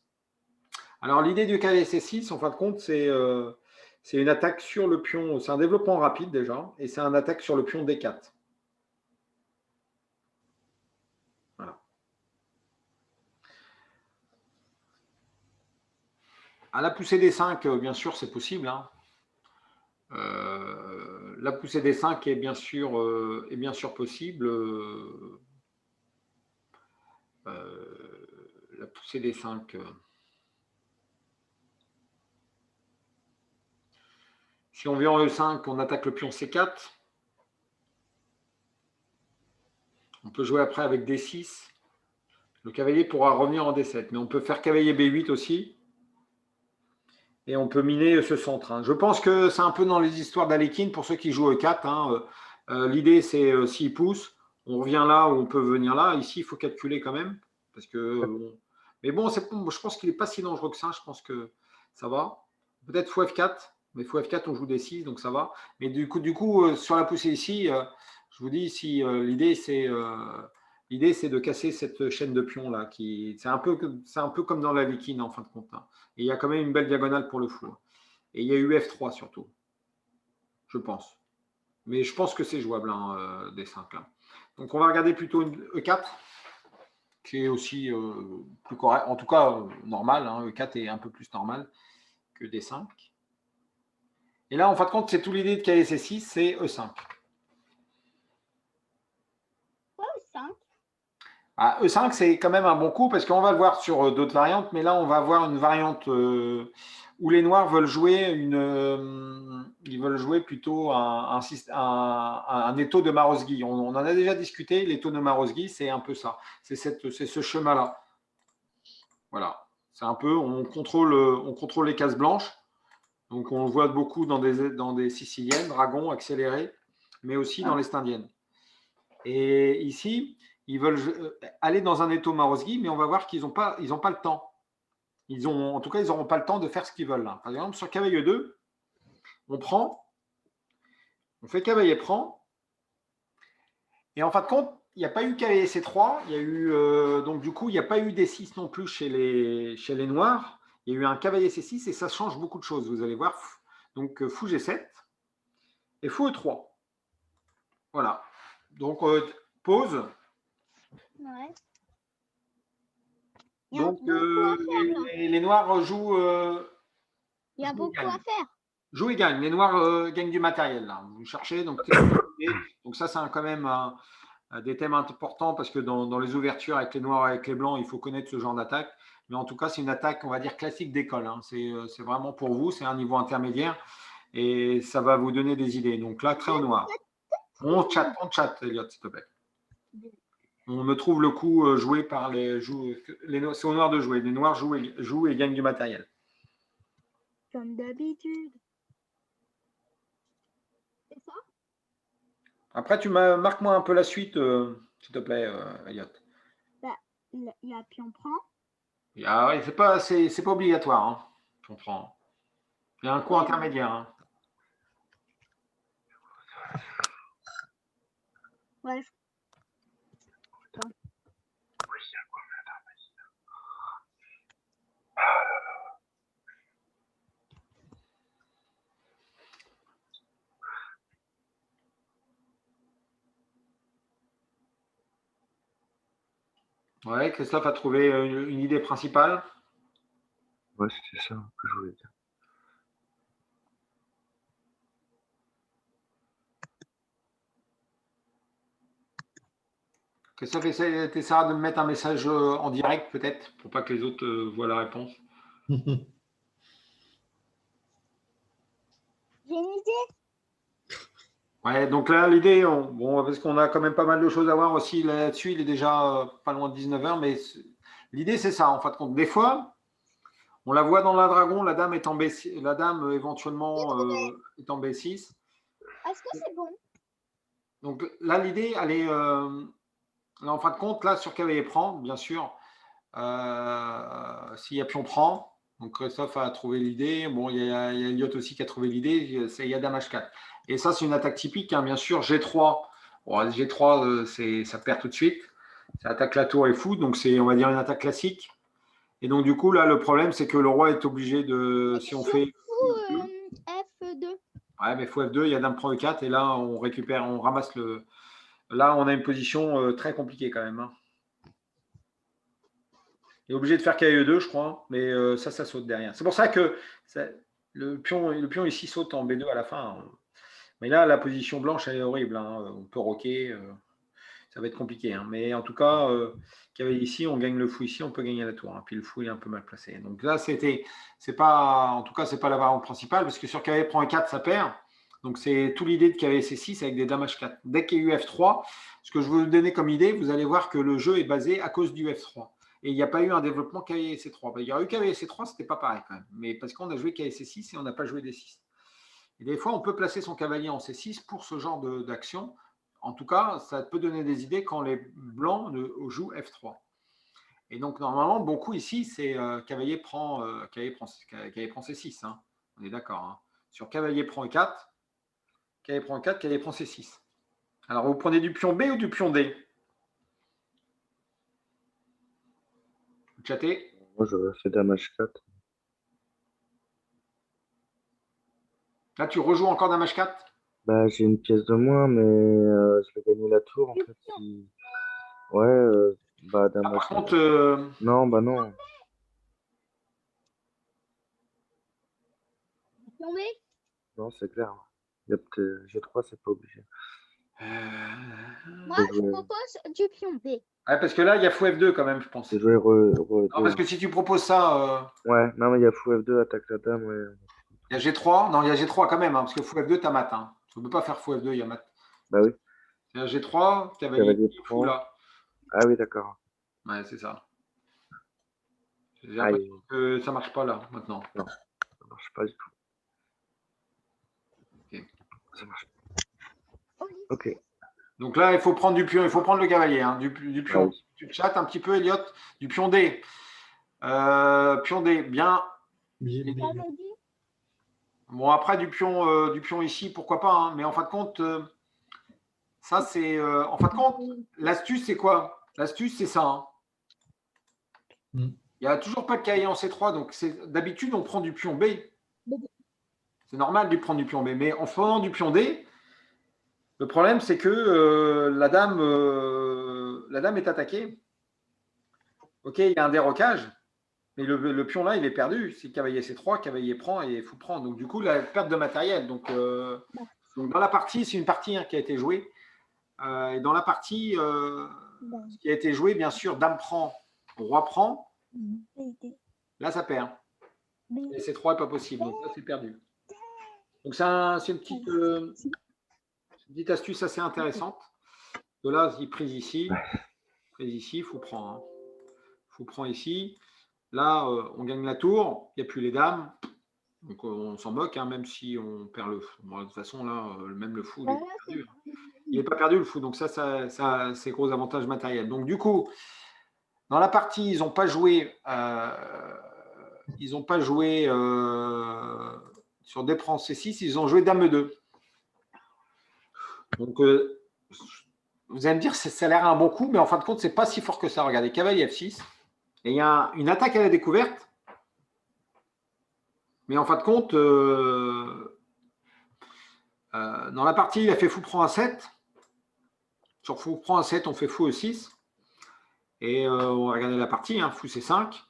Alors l'idée du cavalier C6, en fin de compte, c'est une attaque sur le pion. C'est un développement rapide déjà, et c'est une attaque sur le pion D4. À la poussée des 5, bien sûr, c'est possible. Hein. La poussée des 5 est bien sûr possible. La poussée des 5. Si on vient en E5, on attaque le pion C4. On peut jouer après avec D6. Le cavalier pourra revenir en D7. Mais on peut faire cavalier B8 aussi. Et on peut miner ce centre. Hein. Je pense que c'est un peu dans les histoires d'Alekhine pour ceux qui jouent E4. Hein. L'idée, c'est s'il pousse, on revient là ou on peut venir là. Ici, il faut calculer quand même. Parce que, mais bon, je pense qu'il n'est pas si dangereux que ça. Je pense que ça va. Peut-être fou F4. Mais fou F4, on joue D6, donc ça va. Mais du coup sur la poussée ici, je vous dis, ici, l'idée, c'est de casser cette chaîne de pions là. C'est un peu comme dans l'Alekhine, en fin de compte. Hein. Et il y a quand même une belle diagonale pour le fou. Et il y a eu F3 surtout. je pense. Mais je pense que c'est jouable, hein, D5 là. Donc on va regarder plutôt une E4, qui est aussi plus correct, en tout cas normal. Hein, E4 est un peu plus normal que D5. Et là, en fin de compte, c'est tout l'idée de KSC6, c'est E5. E5. Ah, E5, c'est quand même un bon coup parce qu'on va le voir sur d'autres variantes, mais là, on va avoir une variante où les Noirs veulent jouer ils veulent jouer plutôt un étau de Marozgui. On en a déjà discuté, l'étau de Marozgui, c'est un peu ça. C'est ce chemin-là. Voilà. C'est un peu, on contrôle les cases blanches. Donc, on le voit beaucoup dans des Siciliennes, dragons accélérés, mais aussi dans les Stindiennes. Et ici, ils veulent aller dans un étau Marozgui, mais on va voir qu'ils n'ont pas le temps. En tout cas, ils n'auront pas le temps de faire ce qu'ils veulent. Là. Par exemple, sur cavalier 2, on fait cavalier prend, et en fin de compte, il n'y a pas eu cavalier C3, il y a eu, donc du coup, il n'y a pas eu D6 non plus chez les Noirs. Il y a eu un cavalier C6 et ça change beaucoup de choses, vous allez voir. Donc, fou G7 et fou E3. Voilà. Donc, pause. Ouais. Donc, les Noirs jouent. Il y a beaucoup à faire. Jouent et gagnent. Les Noirs gagnent du matériel. Là. Vous cherchez. Donc ça, c'est quand même des thèmes importants parce que dans les ouvertures avec les Noirs et avec les Blancs, il faut connaître ce genre d'attaque. Mais en tout cas, c'est une attaque, on va dire, classique d'école. Hein. C'est vraiment pour vous. C'est un niveau intermédiaire et ça va vous donner des idées. Donc là, très au noir. On chatte, Elliot, s'il te plaît. On me trouve le coup joué par c'est au noir de jouer. Les Noirs jouent et gagnent du matériel. Comme d'habitude. C'est ça? Après, marque-moi un peu la suite, s'il te plaît, Elliot. Il y a pion prend. Ouais, c'est pas obligatoire. Hein. On prend. Il y a un coup intermédiaire. Hein. Ouais. Ouais, Christophe a trouvé une idée principale. Ouais, c'était ça que je voulais dire. Christophe, t'essaieras de me mettre un message en direct, peut-être, pour pas que les autres voient la réponse. J'ai une idée. Ouais, donc là, l'idée, parce qu'on a quand même pas mal de choses à voir aussi là-dessus, il est déjà pas loin de 19h, mais l'idée, c'est ça, en fin de compte. Des fois, on la voit dans la dragon, la dame est en B6, la dame éventuellement est en B6. Est-ce que c'est bon? Donc là, l'idée, elle est, là, en fin de compte, là, sur cavalier prend, bien sûr, s'il y a pion prend, donc Christophe a trouvé l'idée, bon, il y a Elliot aussi qui a trouvé l'idée, il y a dame H4. Et ça, c'est une attaque typique, hein, bien sûr, G3. Bon, G3, ça perd tout de suite. Ça attaque la tour et fou, donc c'est, on va dire, une attaque classique. Et donc, du coup, là, le problème, c'est que le roi est obligé de, si on fait… F2. Ouais, mais fou F2, il y a dame prend E4, et là, on ramasse le… Là, on a une position très compliquée quand même. Hein. Il est obligé de faire KE2, je crois, mais ça saute derrière. C'est pour ça que le pion ici saute en B2 à la fin. Mais là, la position blanche, elle est horrible. Hein. On peut roquer, ça va être compliqué. Hein. Mais en tout cas, cavalier ici, on gagne le fou ici, on peut gagner la tour. Hein. Puis le fou, il est un peu mal placé. Donc là, en tout cas, c'est pas la variante principale, parce que sur cavalier prend E4, ça perd. Donc c'est toute l'idée de cavalier C6 avec des dames H4. Dès qu'il y a eu F3, ce que je veux vous donner comme idée, vous allez voir que le jeu est basé à cause du F3. Et il n'y a pas eu un développement cavalier C3. Il y aurait eu cavalier C3, ce n'était pas pareil quand même. Mais parce qu'on a joué cavalier C6 et on n'a pas joué D6. Et des fois, on peut placer son cavalier en C6 pour ce genre d'action. En tout cas, ça peut donner des idées quand les blancs jouent F3. Et donc, normalement, bon coup ici, c'est cavalier prend C6. Hein. On est d'accord. Hein. Sur cavalier prend E4, cavalier prend E4, cavalier prend C6. Alors, vous prenez du pion B ou du pion D? Vous chattez? Moi, j'aurais fait dame H4. Là, tu rejoues encore dame H4? Bah, j'ai une pièce de moins, mais je vais gagner la tour, en fait. Ouais, bah, dame Par H4. contre, Non, bah non. Pion B. Non, c'est clair. Il y a peut-être G3, c'est pas obligé. Moi, Faut je jouer, propose du pion B. ouais, parce que là, il y a fou F2 quand même, je pense. faut jouer Non, parce Re2. que si tu proposes ça, Ouais, non, mais il y a fou F2, attaque la dame, ouais. il y a G3. Non, il y a G3 quand même, hein, parce que fou F2, tu as mat. Hein. Tu ne peux pas faire fou F2, il y a mat. Bah oui, Il y a G3, cavalier, cavalier fou prend. là. Ah oui, d'accord. Ouais, c'est ça. J'ai Aïe, l'impression que ça marche pas là, maintenant. non, ça marche pas du tout. Ok. Ça marche pas. Ok. Donc là, il faut prendre du pion, il faut prendre le cavalier, hein, du Ah pion. oui. Tu chattes un petit peu, Elliot, du pion D. Pion D, bien. Bien. Bon, après, du pion ici, pourquoi pas, hein, mais en fin de compte, ça, c'est. En fin de compte, l'astuce, c'est quoi? L'astuce, c'est ça. Hein. Mm. Il n'y a toujours pas de cavalier en C3, donc d'habitude, on prend du pion B. C'est normal de prendre du pion B, mais en prenant du pion D, le problème, c'est que la dame est attaquée. Ok, il y a un dérocage, mais le pion là, il est perdu. Si cavalier C3, cavalier prend et fou prend. Donc, du coup, la perte de matériel. Donc dans la partie, c'est une partie hein, qui a été jouée. Et dans la partie, ce qui a été joué, bien sûr, dame prend, roi prend. Là, ça perd. Et C3 n'est pas possible. Donc là, c'est perdu. Donc, c'est une petite astuce assez intéressante. De là, il prise ici. Prise ici, il faut prendre. Hein. Faut prendre ici. Là, on gagne la tour. Il n'y a plus les dames. Donc, on s'en moque, hein, même si on perd le fou. Bon, de toute façon, là, même le fou, il n'est pas perdu. Il n'est pas perdu, le fou. Donc, ça c'est gros avantage matériel. Donc, du coup, dans la partie, ils n'ont pas joué. Sur D prend C6, ils ont joué Dame 2. Donc, vous allez me dire, ça a l'air un bon coup, mais en fin de compte, c'est pas si fort que ça. Regardez, cavalier F6. Et il y a une attaque à la découverte. Mais en fin de compte, dans la partie, il a fait fou prend A7. Sur fou prend A7, on fait fou E6. Et on va regarder la partie, hein, fou C5.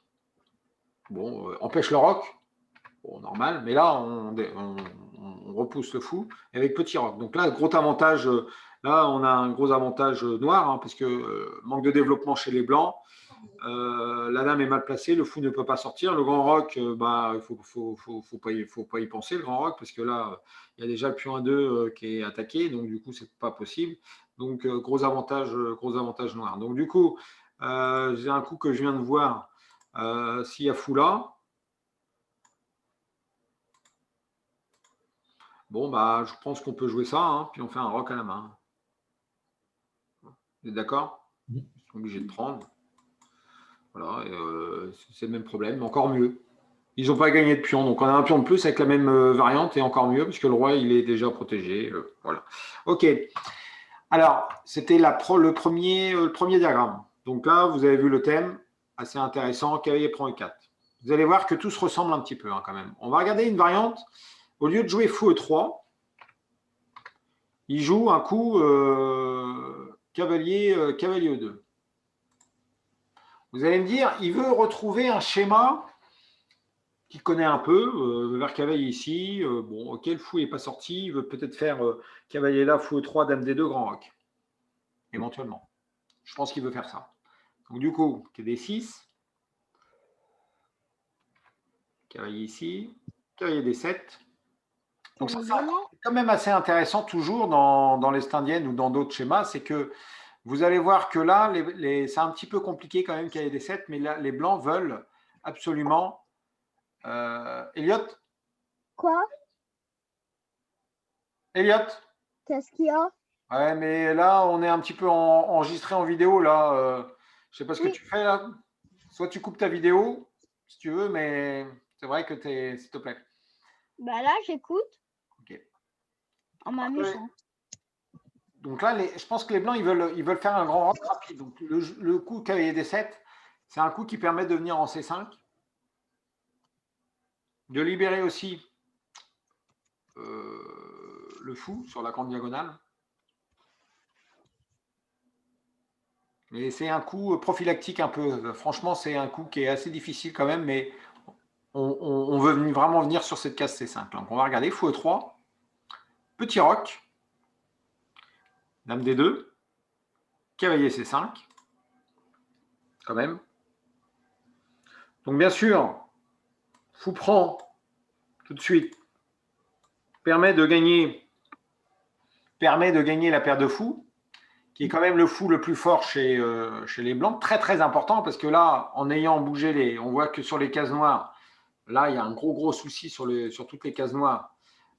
Bon, empêche le roc. Bon, normal. Mais là, on repousse le fou avec petit roc. Donc là, gros avantage. Là, on a un gros avantage noir, hein, parce que manque de développement chez les blancs. La dame est mal placée, le fou ne peut pas sortir. Le grand roc, il ne faut pas y penser, le grand roc, parce que là, il y a déjà le pion A2 qui est attaqué, donc du coup, ce n'est pas possible. Donc, gros avantage noir. Donc, du coup, j'ai un coup que je viens de voir. S'il y a fou là, bon, je pense qu'on peut jouer ça, hein, puis on fait un roc à la main. Vous êtes d'accord? Ils sont obligés de prendre. Voilà, c'est le même problème, mais encore mieux. Ils n'ont pas gagné de pion, donc on a un pion de plus avec la même variante et encore mieux, puisque le roi, il est déjà protégé. Voilà. OK. Alors, c'était le premier diagramme. Donc là, vous avez vu le thème, assez intéressant, cavalier prend E4. Vous allez voir que tout se ressemble un petit peu hein, quand même. On va regarder une variante. Au lieu de jouer fou E3, il joue un coup cavalier E2. Vous allez me dire, il veut retrouver un schéma qu'il connaît un peu, vers cavalier ici. Bon, ok, le fou n'est pas sorti. Il veut peut-être faire cavalier là, fou E3, dame D2, grand roc. Éventuellement. Je pense qu'il veut faire ça. Donc, du coup, D6. Cavalier ici. Cavalier D7. Donc, ça, c'est quand même assez intéressant toujours dans l'Est indienne ou dans d'autres schémas. C'est que vous allez voir que là, c'est un petit peu compliqué quand même, cavalier D7, mais là, les blancs veulent absolument. Elliot? Quoi? Elliot? Qu'est-ce qu'il y a? Ouais, mais là, on est un petit peu enregistré en vidéo, là. Je sais pas ce que tu fais, là. Soit tu coupes ta vidéo, si tu veux, mais c'est vrai que s'il te plaît. Bah là, j'écoute. Ok. En m'amusant. Donc là, je pense que les blancs, ils veulent faire un grand roc rapide. Donc le coup cavalier D7, c'est un coup qui permet de venir en C5. De libérer aussi le fou sur la grande diagonale. Et c'est un coup prophylactique un peu. Franchement, c'est un coup qui est assez difficile quand même, mais on veut vraiment venir sur cette case C5. Donc, on va regarder fou E3, petit roc, dame D2, cavalier C5, quand même. Donc, bien sûr, fou prend tout de suite, permet de gagner la paire de fous, qui est quand même le fou le plus fort chez les blancs. Très, très important, parce que là, en ayant bougé on voit que sur les cases noires, là, il y a un gros souci sur toutes les cases noires.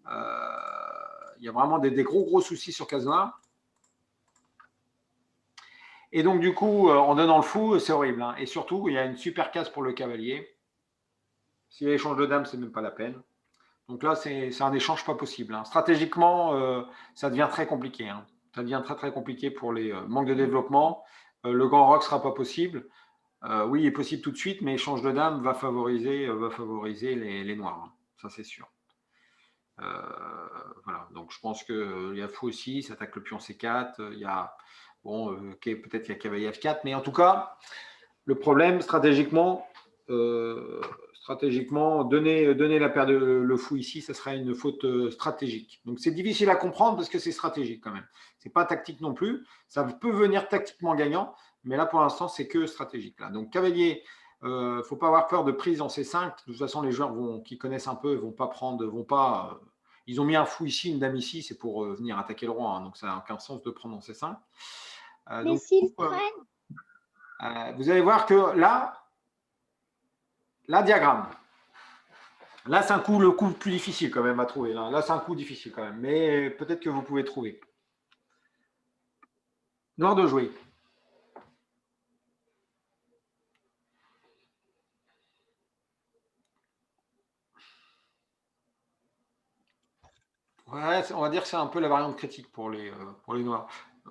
Il y a vraiment des gros soucis sur cases noires. Et donc, du coup, en donnant le fou, c'est horrible. Hein. Et surtout, il y a une super case pour le cavalier. S'il y a échange de dames, c'est même pas la peine. Donc là, c'est un échange pas possible. Hein. Stratégiquement, ça devient très compliqué. Hein. Ça devient très, très compliqué pour les manques de développement. Le grand rock ne sera pas possible. Oui, il est possible tout de suite, mais échange de dames va favoriser les noirs. Hein. Ça, c'est sûr. Voilà. Donc, je pense qu'il y a fou aussi, ça attaque le pion C4. Il y a, peut-être qu'il y a cavalier F4. Mais en tout cas, le problème, stratégiquement, donner la paire le fou ici, ça serait une faute stratégique. Donc c'est difficile à comprendre parce que c'est stratégique quand même. C'est pas tactique non plus. Ça peut venir tactiquement gagnant, mais là pour l'instant c'est que stratégique. Là. Donc cavalier, faut pas avoir peur de prise en C5. De toute façon les joueurs qui connaissent un peu vont pas ils ont mis un fou ici, une dame ici, c'est pour venir attaquer le roi. Hein, donc ça n'a aucun sens de prendre en C5. Mais s'ils prennent, vous allez voir que là, diagramme. Là, c'est le coup plus difficile quand même à trouver. Là c'est un coup difficile quand même. Mais peut-être que vous pouvez trouver. Noir de jouer. Ouais, on va dire que c'est un peu la variante critique pour les noirs.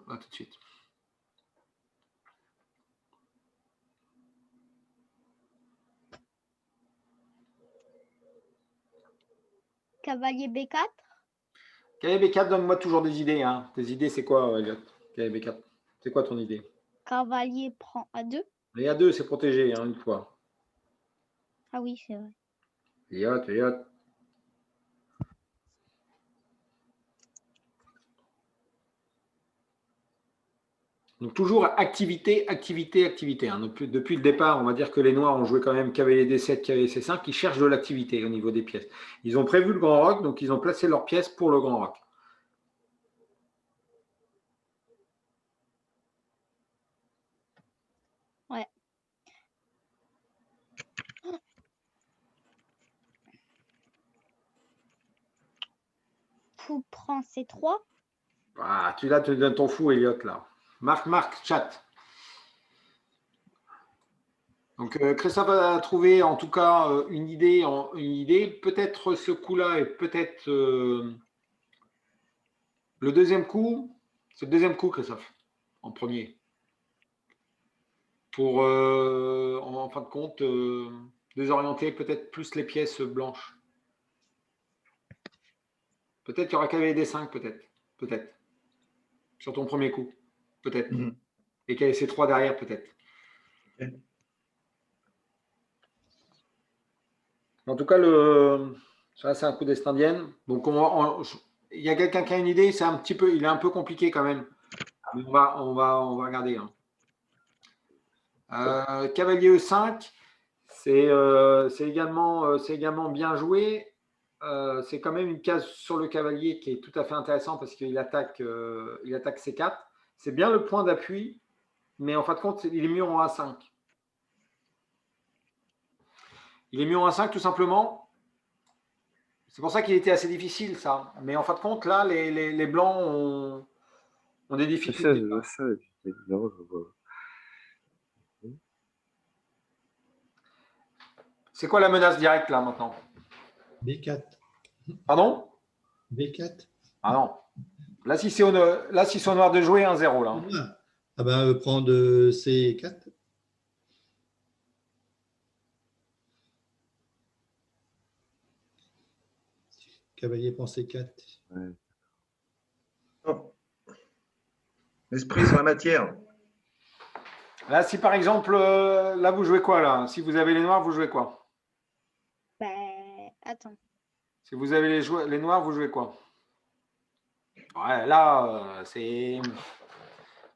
À tout de suite. cavalier B4. Cavalier B4, donne-moi toujours des idées. Hein. Tes idées, c'est quoi, Elliot? Cavalier B4. C'est quoi ton idée? Cavalier prend A2. Les A2, c'est protégé, hein, une fois. Ah oui, c'est vrai. Elliot. Donc toujours activité. Hein. Depuis le départ, on va dire que les noirs ont joué quand même cavalier D7, cavalier C5, qui cherchent de l'activité au niveau des pièces. Ils ont prévu le grand roc, donc ils ont placé leurs pièces pour le grand roc. Ouais. Fou prend C3. Ah, tu te donnes ton fou, Elliot, là. Marc, chat. Donc, Christophe a trouvé en tout cas une idée. Peut-être ce coup-là et peut-être le deuxième coup. C'est le deuxième coup, Christophe, en premier. Pour, en fin de compte, désorienter peut-être plus les pièces blanches. Peut-être qu'il y aura cavalier D5, peut-être. Sur ton premier coup, peut-être. Et cavalier C3 derrière, peut-être. Okay. En tout cas, ça c'est un coup d'Est indienne. Donc il y a quelqu'un qui a une idée, il est un peu compliqué quand même. Mais on va regarder. Hein. Cavalier E5, c'est également bien joué. C'est quand même une case sur le cavalier qui est tout à fait intéressant parce qu'il attaque C4. C'est bien le point d'appui, mais en fin de compte, il est mieux en A5. Il est mieux en A5 tout simplement. C'est pour ça qu'il était assez difficile, ça. Mais en fin de compte, là, les blancs ont des difficultés. C'est quoi la menace directe, là, maintenant? B4. Pardon? B4. Ah non. Là, si c'est au noir de jouer, 1-0, là. Ah ben, prendre C4. Cavalier prend C4. Ouais. Non. L'esprit sur la matière. Là, si par exemple, là, vous jouez quoi là? Si vous avez les noirs, vous jouez quoi? Ben, attends. Si vous avez les noirs, vous jouez quoi? Ouais, là, c'est.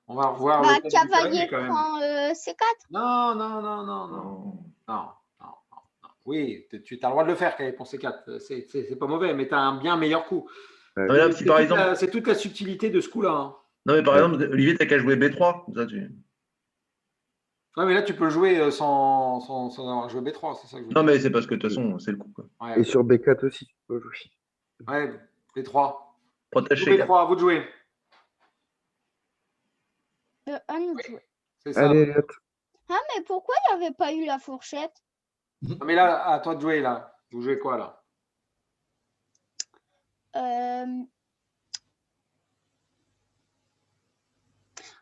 On va revoir Bah, le thème du cavalier quand même. prend C4. Non, non, non, non, non. Non, non, non. Oui, tu as le droit de le faire, cavalier pour C4. C'est pas mauvais, mais tu as un bien meilleur coup. Ouais. Non, mais là, si par exemple, C'est toute la subtilité de ce coup-là. Hein. non, mais par Ouais. exemple, Olivier, t'as qu'à jouer B3. Ça, Ouais, mais là, tu peux jouer sans avoir joué B3, c'est ça que je veux non, dire. mais c'est parce que de toute façon, c'est le coup. Quoi. Ouais, Et ok. sur B4 aussi, tu peux jouer. Ouais, B3. Protège Joue C4. B3, à vous de jouer. À nous de jouer. C'est ça. Allez, Elliot. Ah, mais pourquoi il n'y avait pas eu la fourchette? Non, mais là, à toi de jouer, là. Vous jouez quoi, là?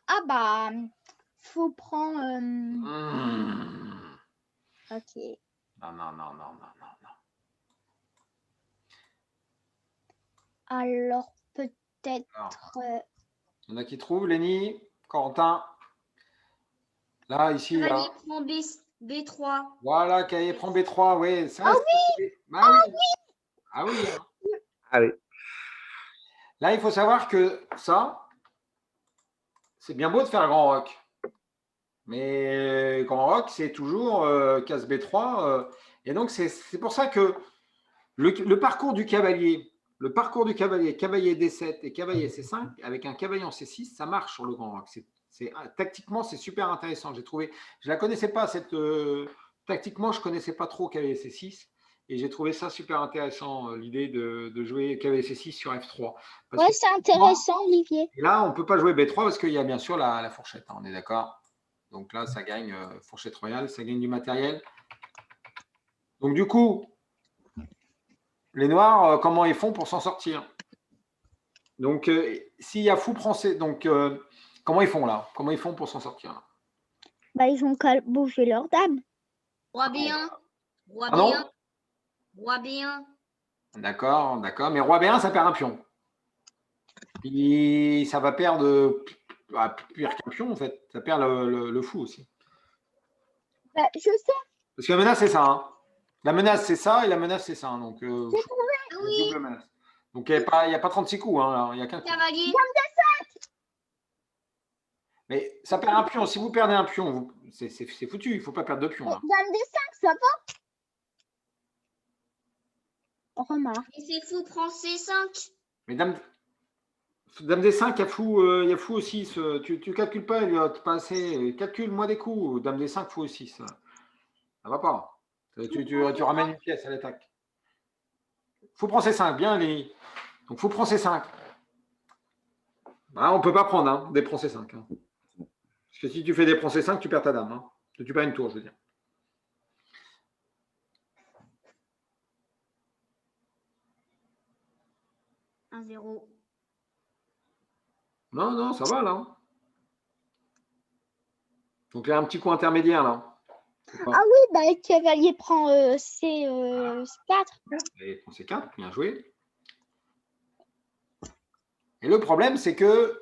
Ah, bah, faut prendre. Ok. Non, non, non, non, non, non, non. Alors, peut-être. Il y en a qui trouvent, Lénie, Corentin. Là, ici, là. Cavalier prend B3. Voilà, cahier prend B3, oui. Ah oui! Ah oui! Ah oui! Allez. Là, il faut savoir que ça, c'est bien beau de faire grand rock. Mais grand rock, c'est toujours case B3. Et donc, c'est pour ça que le parcours du cavalier, cavalier D7 et cavalier C5, avec un cavalier en C6, ça marche sur le grand rock. Tactiquement, c'est super intéressant. J'ai trouvé, je la connaissais pas cette. Tactiquement, je connaissais pas trop cavalier C6. Et j'ai trouvé ça super intéressant, l'idée de jouer cavalier C6 sur F3. Parce Ouais, que, c'est intéressant, Olivier. et là, on ne peut pas jouer B3 parce qu'il y a bien sûr la fourchette, hein, on est d'accord. Donc là, ça gagne fourchette royale, ça gagne du matériel. Donc du coup, les noirs, comment ils font pour s'en sortir? Donc, s'il y a fou français, donc comment ils font là? Comment ils font pour s'en sortir là? Bah, ils ont qu'à bouger leur dame. Roi B1. Roi Ah non? B1. Roi B1. D'accord, d'accord. Mais roi B1, ça perd un pion. Puis ça va perdre pire qu'un pion en fait. Ça perd le fou aussi. Bah, je sais. Parce que la menace, c'est ça. Hein. La menace, c'est ça et la menace, c'est ça. Donc, Oui. double menace. Donc, il n'y a pas 36 coups. Hein, il n'y a qu'un coup. Cavalier. Mais ça perd un pion. Si vous perdez un pion, c'est foutu. Il ne faut pas perdre deux pions. Là. Dame D5, ça va? Remarque. Et c'est fou prend C5. Mais dame D5, il y a fou aussi. Tu ne calcules pas, pas assez. Calcule-moi des coups. Dame D5, fou aussi. Ça ne va pas. Tu ramènes une pièce à l'attaque. Fou prend C5, bien Lénie. Donc fou prend C5. Ah, on ne peut pas prendre hein, des prend C5. Hein. Parce que si tu fais des prend C5, tu perds ta dame. Hein. Tu perds une tour, je veux dire. Un 0. Non, non, ça va là. Donc il y a un petit coup intermédiaire là. Ah oui, bah, le cavalier prend C4. Et prend C4, bien joué. Et le problème, c'est que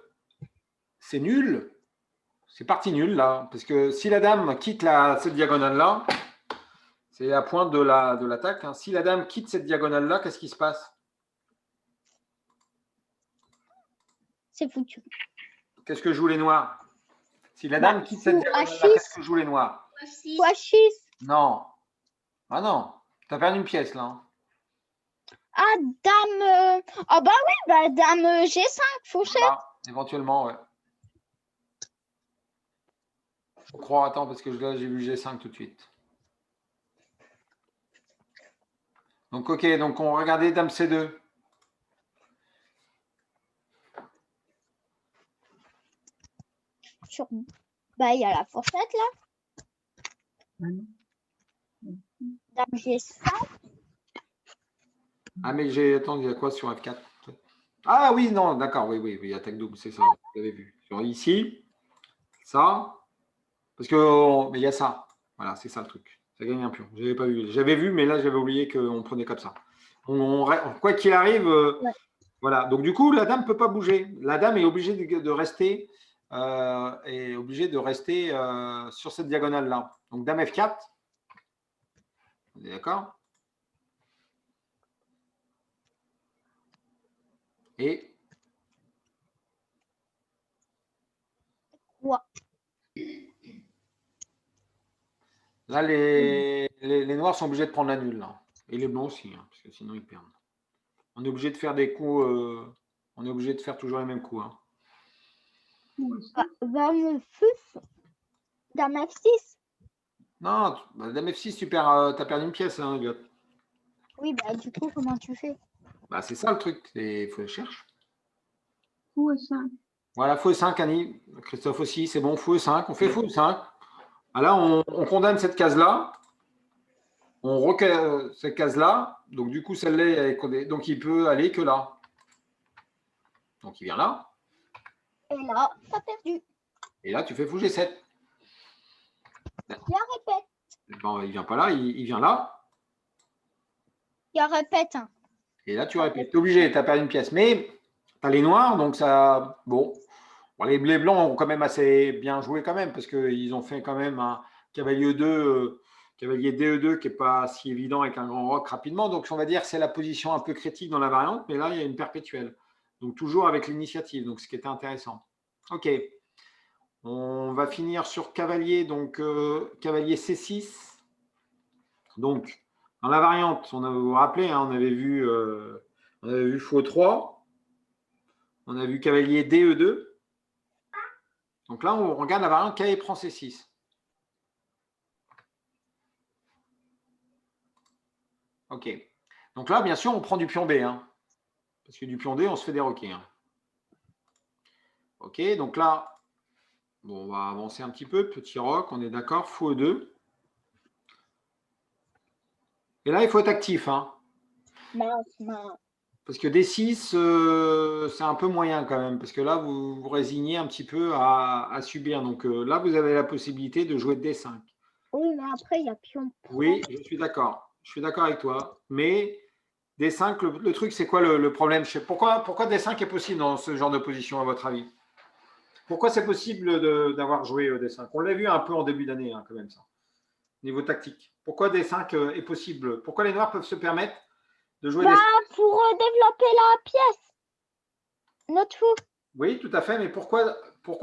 c'est nul. C'est parti nul là. Parce que si la dame quitte cette diagonale-là, c'est la pointe de l'attaque. Hein. Si la dame quitte cette diagonale-là, qu'est-ce qui se passe? C'est foutu. Qu'est-ce que jouent les noirs? Si la dame quitte cette diagonale-là, qu'est-ce que jouent les noirs? X6. Non. Ah non. Tu as perdu une pièce là. Hein. Ah, dame. Ah bah oui, bah, dame G5, fourchette. Voilà. Éventuellement, ouais. Je crois, attends, parce que là, j'ai vu G5 tout de suite. Donc, ok, donc on regardait dame C2. Bah, il y a la fourchette là. Dame G5. Ah, mais attends, il y a quoi sur F4? Ah oui, non, d'accord, oui, attaque double, c'est ça, vous avez vu. Sur ici, ça, parce que, mais il y a ça. Voilà, c'est ça le truc. Ça gagne un pion. J'avais pas vu. J'avais vu, mais là, j'avais oublié qu'on prenait comme ça. Quoi qu'il arrive, Voilà. Donc, du coup, la dame ne peut pas bouger. La dame est obligée de rester, sur cette diagonale-là. Donc, dame F4. On est d'accord? Et Roi. là, les noirs sont obligés de prendre la nulle. Là. Et les blancs aussi, hein, parce que sinon, ils perdent. On est obligé de faire des coups. On est obligé de faire toujours les mêmes coups. Hein. Dame F6. Dame F6. Non, dame F6, tu as perdu une pièce, hein, Elliot. Oui, bah du coup, comment tu fais? Bah, c'est ça le truc. Il faut le chercher. Fou E5. Voilà, fou E5, Annie. Christophe aussi, c'est bon, fou E5. On fait fou E5. Là, on condamne cette case-là. On recueille cette case-là. Donc, du coup, celle-là est condamnée. Donc, il peut aller que là. Donc, il vient là. Et là, t'as perdu. Et là, tu fais fou G7. Bien répète. Bon, il ne vient pas là, il vient là. Bien répète. Et là, tu répètes. Tu es obligé, tu as perdu une pièce. Mais tu as les noirs, donc ça. Bon. Les blancs ont quand même assez bien joué quand même, parce qu'ils ont fait quand même un cavalier E2, cavalier DE2 qui n'est pas si évident avec un grand roc rapidement. Donc, on va dire que c'est la position un peu critique dans la variante, mais là, il y a une perpétuelle. Donc, toujours avec l'initiative, donc ce qui était intéressant. OK. On va finir sur cavalier, donc cavalier C6. Donc, dans la variante, vous vous rappelez, hein, on avait vu fou 3. On a vu cavalier DE2. Donc là, on regarde la variante cavalier prend C6. OK. Donc là, bien sûr, on prend du pion B. Hein, parce que du pion D, on se fait déroquer. Hein. OK, donc là, bon, on va avancer un petit peu. Petit roc, on est d'accord. Fou E2. Et là, il faut être actif. Hein. Parce que D6, c'est un peu moyen quand même. Parce que là, vous vous résignez un petit peu à subir. Donc là, vous avez la possibilité de jouer D5. Oui, mais après, il y a pion. Oui, je suis d'accord. Je suis d'accord avec toi. Mais D5, le truc, c'est quoi le problème? Pourquoi D5 est possible dans ce genre de position, à votre avis? Pourquoi c'est possible d'avoir joué D5? On l'a vu un peu en début d'année, hein, quand même, ça. Niveau tactique. Pourquoi D5 est possible? Pourquoi les noirs peuvent se permettre de jouer D5? Pour développer la pièce. Notre fou. Oui, tout à fait. Mais pourquoi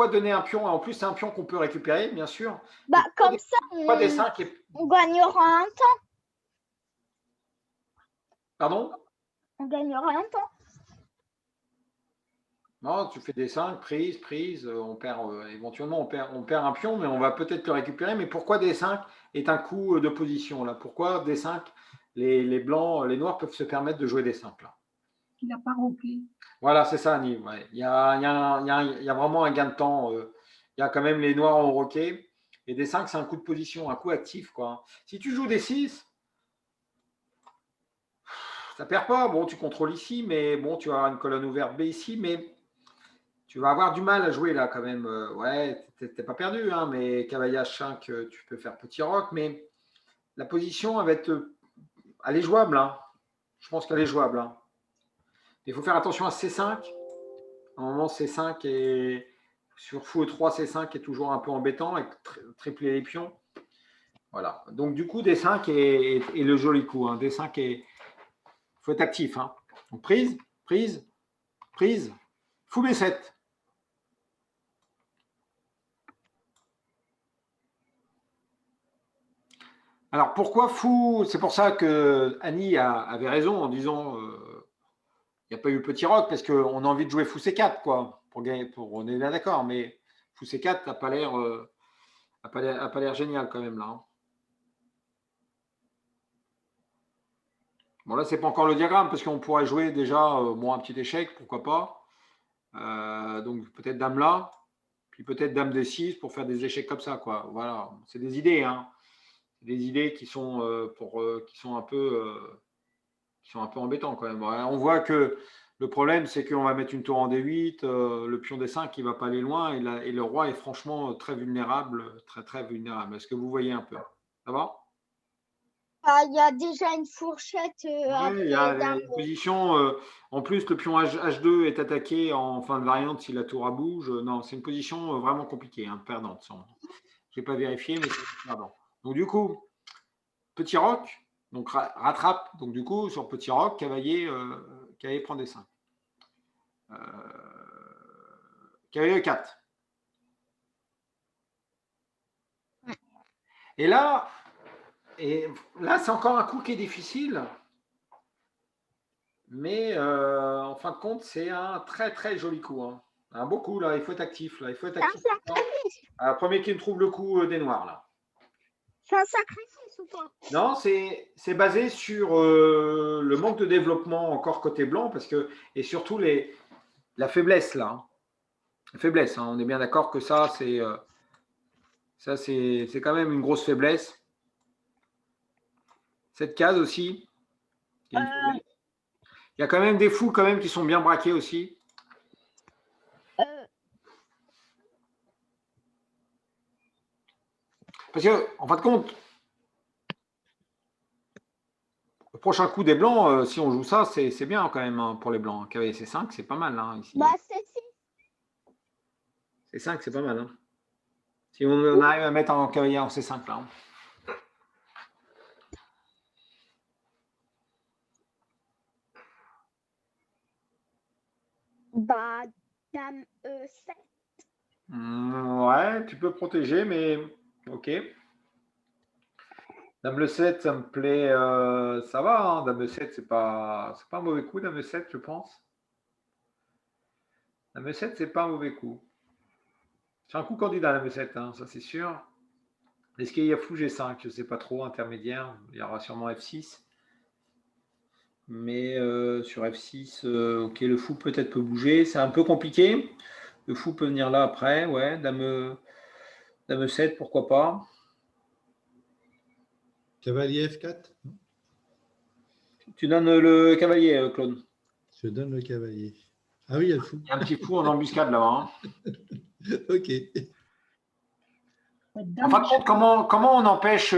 donner un pion? En plus, c'est un pion qu'on peut récupérer, bien sûr. Bah, comme ça, Pourquoi D5 est... on gagnera un temps. Pardon? On gagnera un temps. Non, tu fais D5, prise, on perd éventuellement on perd un pion, mais on va peut-être le récupérer. Mais pourquoi D5 est un coup de position là? Pourquoi D5, les blancs, les noirs peuvent se permettre de jouer D5 là? Il n'a pas roqué. Voilà, c'est ça, Annie. Ouais. Il y a vraiment un gain de temps. Il y a quand même les noirs ont roqué. Et D5, c'est un coup de position, un coup actif, quoi. Si tu joues D6, ça perd pas. Bon, tu contrôles ici, mais bon, tu as une colonne ouverte B ici, mais tu vas avoir du mal à jouer là quand même. Ouais, t'es pas perdu, hein, mais cavalier H5, tu peux faire petit roc, mais la position, elle est jouable. Hein. Je pense qu'elle est jouable. Hein. Il faut faire attention à C5. À un moment, C5 et sur fou E3, C5 est toujours un peu embêtant avec tripler les pions. Voilà. Donc du coup, D5 est le joli coup. Hein. D5 il faut être actif. Hein. Donc prise. Fou B7. Alors pourquoi fou? C'est pour ça que Annie avait raison en disant il n'y a pas eu petit roc parce qu'on a envie de jouer fou C4 quoi. On est bien d'accord, mais fou C4 n'a pas l'air génial quand même là. Hein. Bon là c'est pas encore le diagramme parce qu'on pourrait jouer déjà un petit échec, pourquoi pas. Donc peut-être dame là, puis peut-être dame D6 pour faire des échecs comme ça quoi. Voilà, c'est des idées hein. Des idées qui sont un peu embêtants quand même. Ouais, on voit que le problème, c'est qu'on va mettre une tour en D8, le pion D5 qui ne va pas aller loin, et le roi est franchement très vulnérable, très très vulnérable. Est-ce que vous voyez un peu? Ça va? Il y a déjà une fourchette Ouais, après il y a dame. une position. En plus, le pion H2 est attaqué en fin de variante si la tour à bouge. Non, c'est une position vraiment compliquée, hein, perdante. Je n'ai pas vérifié, mais c'est perdant. Donc, du coup, petit roc, donc rattrape. Donc, du coup, sur petit roc, cavalier prend des 5. Cavalier 4. Et là, c'est encore un coup qui est difficile. Mais en fin de compte, c'est un très très joli coup. Hein. Un beau coup, là, il faut être actif. Là. Il faut être actif. Premier qui me trouve le coup des noirs. Là. C'est un sacrifice ou pas? Non, c'est basé sur le manque de développement encore côté blanc, et surtout la faiblesse là. La faiblesse, hein. On est bien d'accord que ça, c'est quand même une grosse faiblesse. Cette case aussi. Il y a quand même des fous quand même qui sont bien braqués aussi. Parce que, en fin de compte, le prochain coup des blancs, si on joue ça, c'est bien quand même hein, pour les blancs. Cavalier C5, c'est pas mal. Hein, ici. C5, c'est pas mal. Hein. Si on arrive à mettre un cavalier en C5 là. Hein. Dame E7. Ouais, tu peux protéger, mais ok. Dame le 7, ça me plaît, ça va. Hein. Dame le 7, c'est pas un mauvais coup, Dame le 7, je pense. Dame le 7, c'est pas un mauvais coup. C'est un coup candidat, Dame le 7, hein, ça c'est sûr. Est-ce qu'il y a fou G5? Je ne sais pas trop, intermédiaire. Il y aura sûrement F6. Mais sur F6, ok, le fou peut-être peut bouger. C'est un peu compliqué. Le fou peut venir là après, ouais. Dame 7, pourquoi pas. Cavalier F4. Tu donnes le cavalier, Claude. Je donne le cavalier. Ah oui, il y a le fou. Il y a un petit fou en embuscade là-bas. Hein. Ok. En fin de compte, comment on empêche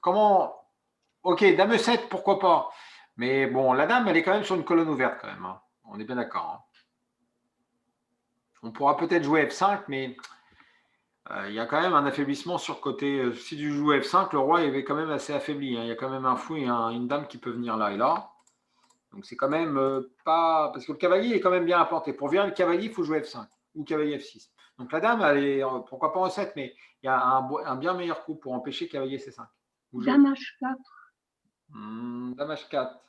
comment. Ok, Dame 7, pourquoi pas. Mais bon, la dame, elle est quand même sur une colonne ouverte quand même. Hein. On est bien d'accord. Hein. On pourra peut-être jouer F5, mais il y a quand même un affaiblissement sur le côté. Si tu joues F5, le roi est quand même assez affaibli. Hein. Il y a quand même un fou et une dame qui peut venir là et là. Donc c'est quand même pas. Parce que le cavalier est quand même bien implanté. Pour virer le cavalier, il faut jouer F5 ou cavalier F6. Donc la dame, elle est, pourquoi pas en 7, mais il y a un bien meilleur coup pour empêcher cavalier C5. Dame H4. Dame H4.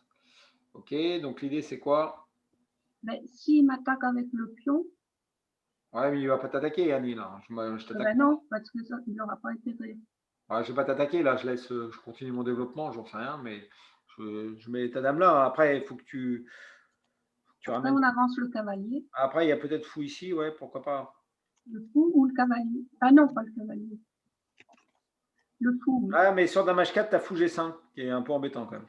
Ok, donc l'idée c'est quoi? Ben, s'il m'attaque avec le pion. Ouais, mais il ne va pas t'attaquer, Annie, là. Je t'attaque. Ben non, parce que ça, il n'aura pas intérêt. Ouais, je ne vais pas t'attaquer, là. Je continue mon développement, j'en sais rien, mais je mets ta dame là. Après, il faut que tu Après, ramènes. on avance le cavalier. Après, il y a peut-être fou ici, ouais, pourquoi pas. Le fou ou le cavalier? Ah non, pas le cavalier. Le fou. Oui. Ah, mais sur Dame H4, tu as fou G5, qui est un peu embêtant quand même.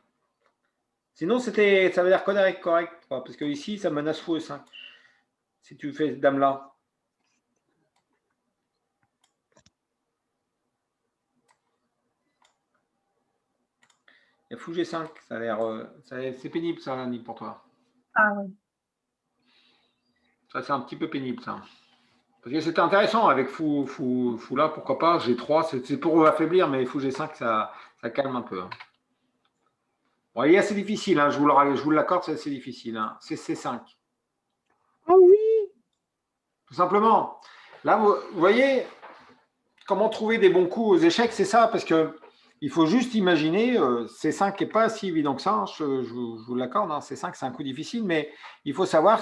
Sinon, ça veut dire correct, parce que ici, ça menace fou E5. Si tu fais Dame là. Il y a fou G5, ça a l'air. C'est pénible, ça, Annie, pour toi. Ah oui. Ça, c'est un petit peu pénible, ça. Parce que c'était intéressant avec fou là, pourquoi pas. G3, c'est pour affaiblir, mais fou G5, ça calme un peu. Bon, il est assez difficile, hein, je vous l'accorde, c'est assez difficile. Hein. C'est C5. Ah oui. Tout simplement. Là, vous voyez comment trouver des bons coups aux échecs, c'est ça, parce que il faut juste imaginer, C5 n'est pas si évident que ça, hein, je vous l'accorde, hein, C5 c'est un coup difficile, mais il faut savoir,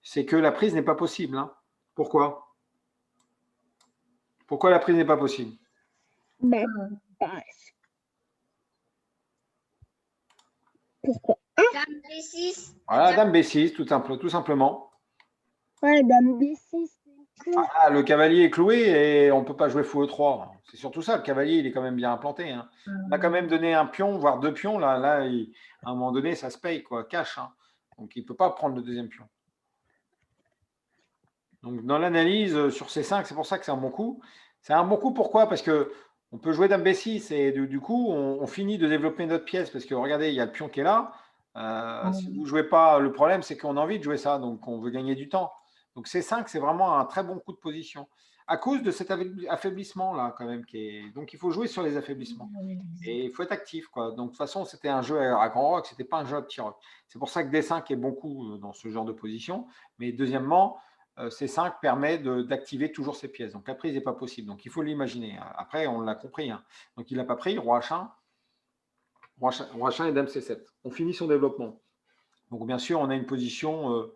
c'est que la prise n'est pas possible. Hein. Pourquoi? Pourquoi la prise n'est pas possible? Ben, pourquoi? Dame B6. Voilà, Dame B6, tout simplement. Ouais, Dame B6. Ah, le cavalier est cloué et on ne peut pas jouer fou E3. C'est surtout ça, le cavalier, il est quand même bien implanté. Hein. On a quand même donné un pion, voire 2 pions. Là, à un moment donné, ça se paye, quoi, cash. Hein. Donc, il ne peut pas prendre le deuxième pion. Donc, dans l'analyse sur C5, c'est pour ça que c'est un bon coup. C'est un bon coup, pourquoi? Parce que on peut jouer dame B6 et du coup, on finit de développer notre pièce parce que regardez, il y a le pion qui est là. Si vous ne jouez pas, le problème, c'est qu'on a envie de jouer ça, donc on veut gagner du temps. Donc C5, c'est vraiment un très bon coup de position à cause de cet affaiblissement-là, quand même. Donc il faut jouer sur les affaiblissements. Et il faut être actif, quoi. Donc de toute façon, c'était un jeu à grand rock, ce n'était pas un jeu à petit rock. C'est pour ça que D5 est bon coup dans ce genre de position. Mais deuxièmement, C5 permet d'activer toujours ses pièces. Donc la prise n'est pas possible. Donc il faut l'imaginer. Après, on l'a compris. Hein. Donc il n'a pas pris, roi H1. Roi H1 et dame C7. On finit son développement. Donc bien sûr, on a une position,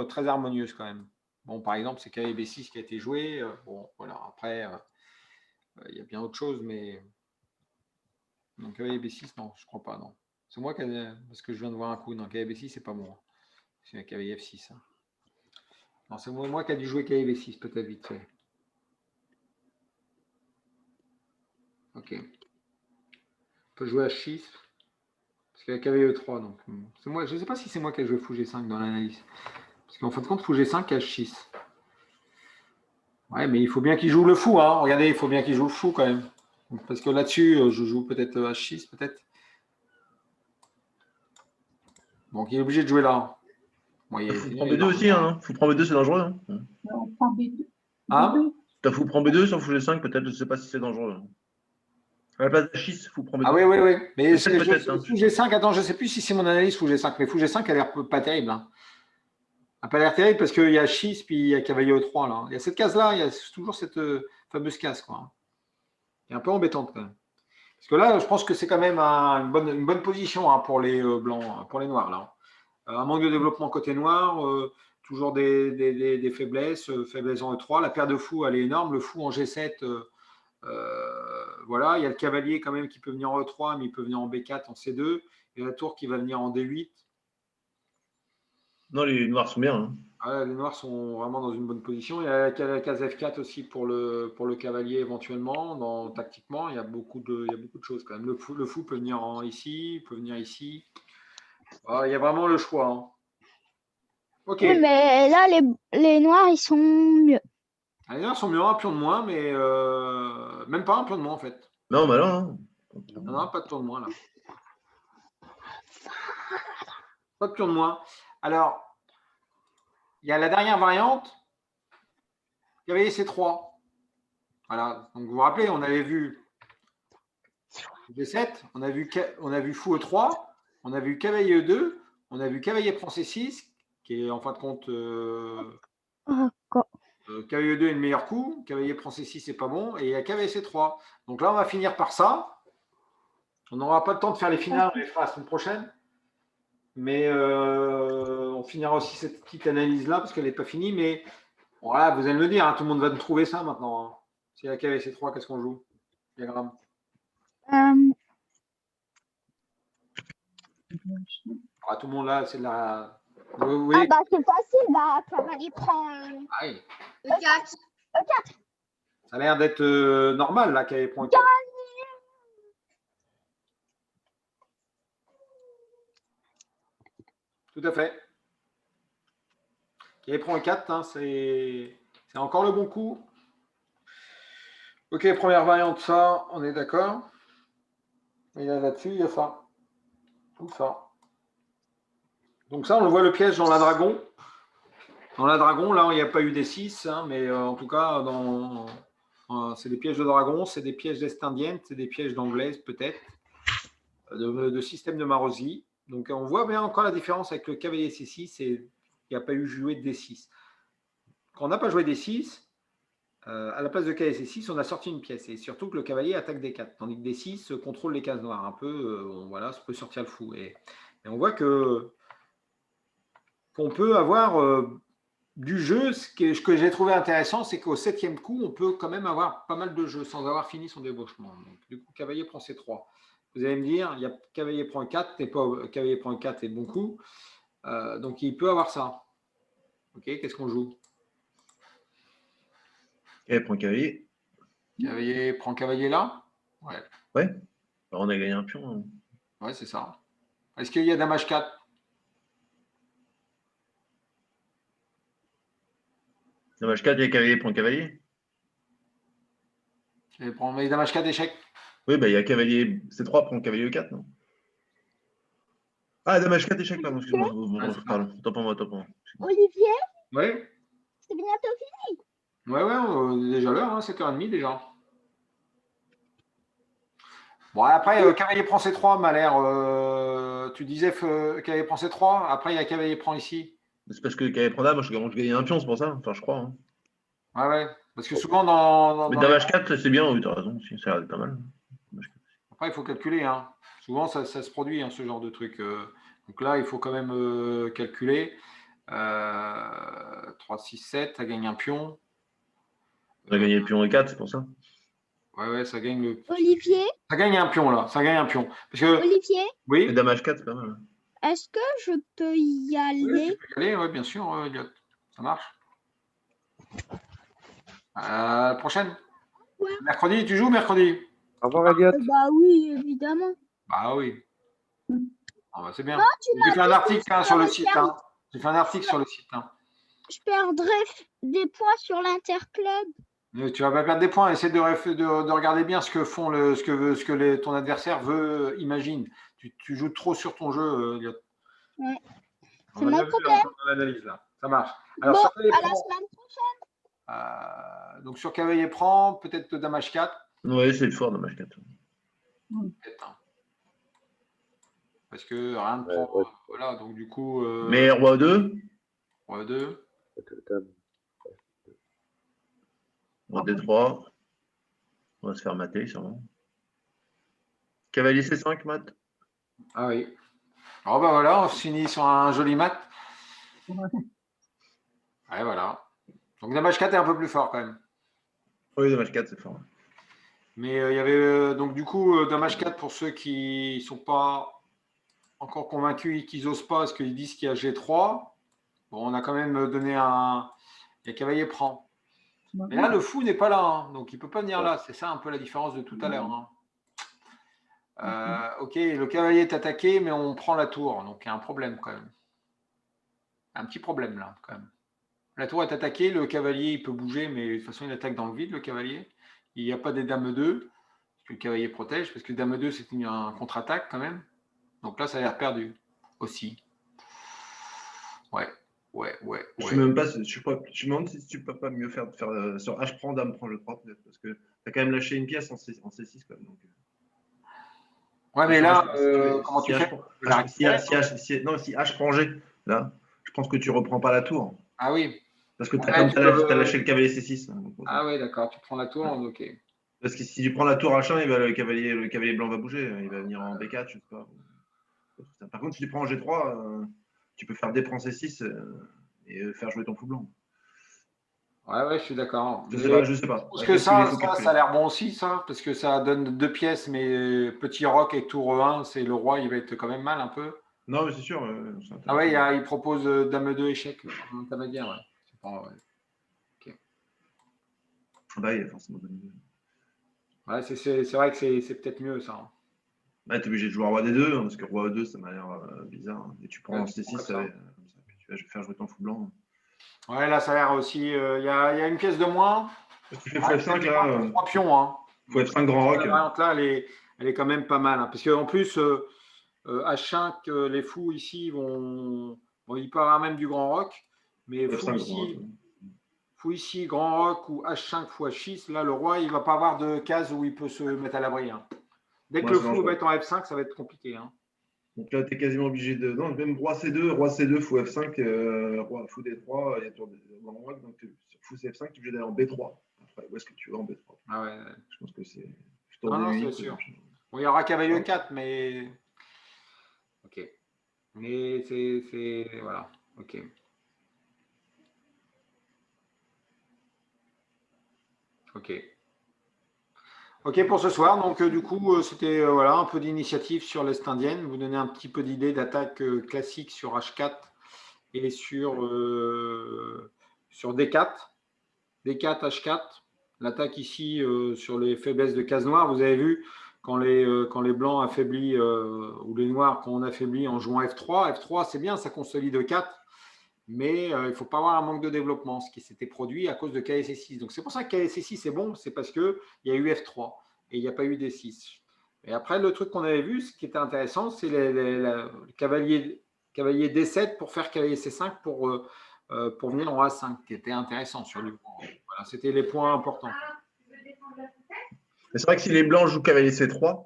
très harmonieuse quand même. Bon, par exemple, c'est cavalier B6 qui a été joué. Bon, voilà. Après, il y a bien autre chose, mais donc cavalier B6, non, je crois pas, non. C'est moi qui parce que je viens de voir un coup. Non, cavalier B6, c'est pas bon. C'est un cavalier F6. Hein. Non, c'est moi qui a dû jouer cavalier B6, peut-être vite fait. Ok. On peut jouer H6. Parce qu'il y a cavalier E3. Donc, moi, je ne sais pas si c'est moi qui ai joué fou G5 dans l'analyse. Parce qu'en fin de compte, fou G5 et H6. Ouais, mais il faut bien qu'il joue le fou. Hein. Regardez, il faut bien qu'il joue le fou quand même. Parce que là-dessus, je joue peut-être H6, peut-être. Donc, il est obligé de jouer là. Bon, il faut prendre B2 aussi. Hein. Fou prend B2, c'est dangereux. Hein. On prend B2. Hein? T'as fou prend B2 sur fou G5, peut-être. Je ne sais pas si c'est dangereux. À la place d'H6, fou prend B2. Ah oui. Mais fou hein. G5, attends, je ne sais plus si c'est mon analyse fou G5. Mais fou G5 a l'air pas terrible. Hein. n'a pas l'air terrible parce qu'il y a H6 puis il y a cavalier E3 là. Il y a cette case-là, il y a toujours cette fameuse case, quoi. Qui est un peu embêtante quand même. Parce que là, je pense que c'est quand même une bonne position hein, pour les blancs, pour les noirs là. Un manque de développement côté noir, toujours des faiblesses, faiblesse en E3. La paire de fous, elle est énorme. Le fou en G7, voilà. Il y a le cavalier quand même qui peut venir en E3, mais il peut venir en B4, en C2. Et la tour qui va venir en D8. Non, les noirs sont bien. Hein. Ah, les noirs sont vraiment dans une bonne position. Il y a la case F4 aussi pour le cavalier éventuellement. Tactiquement, il y a beaucoup de choses quand même. Le fou peut venir ici, peut venir ici. Ah, il y a vraiment le choix. Hein. Ok. Oui, mais là, les noirs, ils sont mieux. Ah, les noirs sont mieux, un pion de moins, mais même pas un pion de moins en fait. Non, bah non. Non, pas de pion de moins là. Pas de pion de moins. Alors, il y a la dernière variante, cavalier C3. Voilà. Donc vous vous rappelez, on avait vu G7, on a vu fou E3, on a vu cavalier E2, on a vu cavalier prend C6, qui est en fin de compte cavalier E2 est le meilleur coup, cavalier prend C6 c'est pas bon, et il y a cavalier C3. Donc là on va finir par ça. On n'aura pas le temps de faire les finales, on les fera la semaine prochaine. Mais on finira aussi cette petite analyse là parce qu'elle n'est pas finie. Mais voilà, vous allez me dire, hein, tout le monde va me trouver ça maintenant. Hein. Si la cavalier C3, qu'est-ce qu'on joue? Diagramme. Ah, tout le monde là, c'est de la. Oui. Ah bah c'est facile, bah cavalier prend Ah, oui. E4. E4. Ça a l'air d'être normal là, cavalier prend E4. Tout à fait. Cavalier prend E4, hein, c'est encore le bon coup. Ok, première variante, ça, on est d'accord. Et là-dessus, il y a ça. Tout ça. Donc ça, on voit le piège dans la dragon. Dans la dragon, là, il n'y a pas eu des 6, hein, mais en tout cas, c'est des pièges de dragon, c'est des pièges d'Est indienne, c'est des pièges d'anglaise peut-être, de système de Marosi. Donc on voit bien encore la différence avec le cavalier C6 et il n'y a pas eu joué de D6. Quand on n'a pas joué D6, à la place de cavalier C6, on a sorti une pièce. Et surtout que le cavalier attaque D4, tandis que D6 contrôle les cases noires. Un peu, voilà, ça peut sortir le fou. Et on voit qu'on peut avoir du jeu. Ce que j'ai trouvé intéressant, c'est qu'au 7e coup, on peut quand même avoir pas mal de jeux sans avoir fini son débauchement. Donc, du coup, cavalier prend C3. Vous allez me dire, il y a cavalier prend 4, cavalier prend 4 est bon coup. Donc, il peut avoir ça. Ok, qu'est-ce qu'on joue? Cavalier prend cavalier. Cavalier prend cavalier là? Ouais. Ouais. Alors, on a gagné un pion. Hein. Ouais, c'est ça. Est-ce qu'il y a dame H4? Dame H4, il y a cavalier prend cavalier. Et prends mais dame H4 échec. Oui, bah, il y a cavalier C3 prend cavalier E4, non? Ah, dame H4 échec, pardon, excuse-moi. Ouais, c'est Pardon, tant pour moi, tant pour moi. Olivier, Oui, c'est bientôt fini. ouais, déjà l'heure, hein, 7h30 déjà. Bon, après, cavalier prend C3 m'a l'air. Tu disais cavalier prend C3, après il y a cavalier prend ici. C'est parce que cavalier prend dame, moi je gagnais un pion, c'est pour ça. Enfin, je crois. Hein. Ouais. Parce que souvent dans Mais dans dame les- H4, c'est bien, oui, t'as raison, ça a l'air pas mal. Après, il faut calculer. Hein. Souvent, ça se produit, hein, ce genre de truc. Donc là, il faut quand même calculer. 3, 6, 7, ça gagne un pion. On a gagné le pion E4, c'est pour ça. Ouais, ça gagne le. Olivier, Ça gagne un pion là, ça gagne un pion. Parce que, Olivier, Et oui, dame H4, c'est pas mal. est-ce que je peux y aller? allez, ouais, bien sûr, Elliot. Ça marche. Prochaine. Ouais. Mercredi, tu joues mercredi? Au revoir, Elliot. Bah oui, évidemment. Bah oui. Ah bah, c'est bien. Ah, tu J'ai m'as fait un dit article que hein, je sur le pourrais site. faire- Hein. J'ai fait un article sur le site. Hein. Je perdrais des points sur l'interclub. Mais tu vas pas perdre des points. Essaie de regarder bien ce que font ton adversaire imagine. Tu joues trop sur ton jeu, Elliot. Ouais. On C'est a mon bien vu, problème. là, dans l'analyse là. Ça marche. Alors, Bon, sur cavalier à la prend, semaine prochaine. donc sur cavalier prend, peut-être dame H4. Oui, c'est fort, dame H4. Peut-être, hein. Parce que rien ne Ouais, prend. ouais. Voilà, donc du coup. Mais roi 2, Roi 2. roi D3. On va se faire mater, sûrement. Cavalier C5, mat. Ah oui. Alors bah voilà, on finit sur un joli mat. Ouais, voilà. Donc dame H4 est un peu plus fort quand même. Oui, dame H4, c'est fort. Mais il y avait donc du coup dame H4 pour ceux qui ne sont pas encore convaincus et qui n'osent pas parce qu'ils disent qu'il y a G3. Bon, on a quand même donné un. Il y a cavalier prend. Mais là, le fou n'est pas là, hein, donc il ne peut pas venir là. C'est ça un peu la différence de tout à l'heure. Hein. Ok, le cavalier est attaqué, mais on prend la tour, donc il y a un problème quand même. Un petit problème là, quand même. La tour est attaquée, le cavalier il peut bouger, mais de toute façon il attaque dans le vide, le cavalier. Il n'y a pas des dames 2, parce que le cavalier protège, parce que dame 2 c'est un contre-attaque quand même. Donc là, ça a l'air perdu aussi. Ouais. Je ne me demande si tu peux pas mieux faire sur H prend, dame prend, je crois, peut-être, parce que tu as quand même lâché une pièce en C6 quand même. Donc, ouais, mais là, comment si tu H fais prend- si H prend G, là, je pense que tu reprends pas la tour. Ah oui. Parce que Ouais, comme tu as lâché le cavalier C6. Hein, donc, ah oui, d'accord, tu prends la tour, ok. parce que si tu prends la tour H1, le cavalier blanc va bouger, il va venir en B4, je sais pas. Par contre, si tu prends en G3, tu peux faire D prend C6 et faire jouer ton fou blanc. Ouais, je suis d'accord. Je sais pas. Parce que ça a l'air bon aussi, ça, parce que ça donne 2 pièces, mais petit roc et tour E1, c'est le roi, il va être quand même mal un peu. Non, mais c'est sûr. Ah ouais, il propose dame 2 échec, intermédiaire, ouais. C'est pas, ouais. Okay. Bah, il y a forcément bonne idée. Ouais, c'est vrai que c'est peut-être mieux, ça. Bah, tu es obligé de jouer roi D2, hein, parce que roi E2, ça m'a l'air bizarre. Et tu prends Ouais, en C6, ça va, tu vas faire jouer ton fou blanc. Ouais, là, ça a l'air aussi. Il y a une pièce de moins. Parce que tu fais fou F5, là. 3 pions. Hein. Fou F5 grand roc. La variante là, elle est quand même pas mal. Hein, parce qu'en plus, H5, les fous ici vont. Bon, il peut y avoir même du grand roc. Mais fou ici, grand roc ou H5, fou H6, là, le roi, il ne va pas avoir de case où il peut se mettre à l'abri. Hein. Dès que le fou va être en F5, ça va être compliqué. Hein. Donc là, tu es quasiment obligé de. Non, même roi C2, fou F5, roi fou D3, il y a tour de grand roc. Donc fou C F5, tu es obligé d'aller en B3. Après, où est-ce que tu vas en B3 ? Ah ouais. Je pense que c'est. Non, c'est sûr. Bon, il y aura cavalier 4, mais. Ok. Mais c'est. Voilà. Ok. Ok pour ce soir. Donc, du coup, c'était voilà, un peu d'initiative sur l'Est indienne. Vous donner un petit peu d'idée d'attaque classique sur H4 et sur D4. D4, H4. L'attaque ici sur les faiblesses de cases noires. Vous avez vu quand les blancs affaiblis ou les noirs, quand on affaiblit en jouant F3. F3, c'est bien, ça consolide 4. mais il ne faut pas avoir un manque de développement, ce qui s'était produit à cause de KSC6. Donc c'est pour ça que KSC6 est bon, c'est parce qu'il y a eu F3 et il n'y a pas eu D6. Et après, le truc qu'on avait vu, ce qui était intéressant, c'est le cavalier D7 pour faire cavalier C5 pour venir en A5, qui était intéressant sur du grand. Voilà, c'était les points importants. Mais c'est vrai que si les blancs jouent cavalier C3,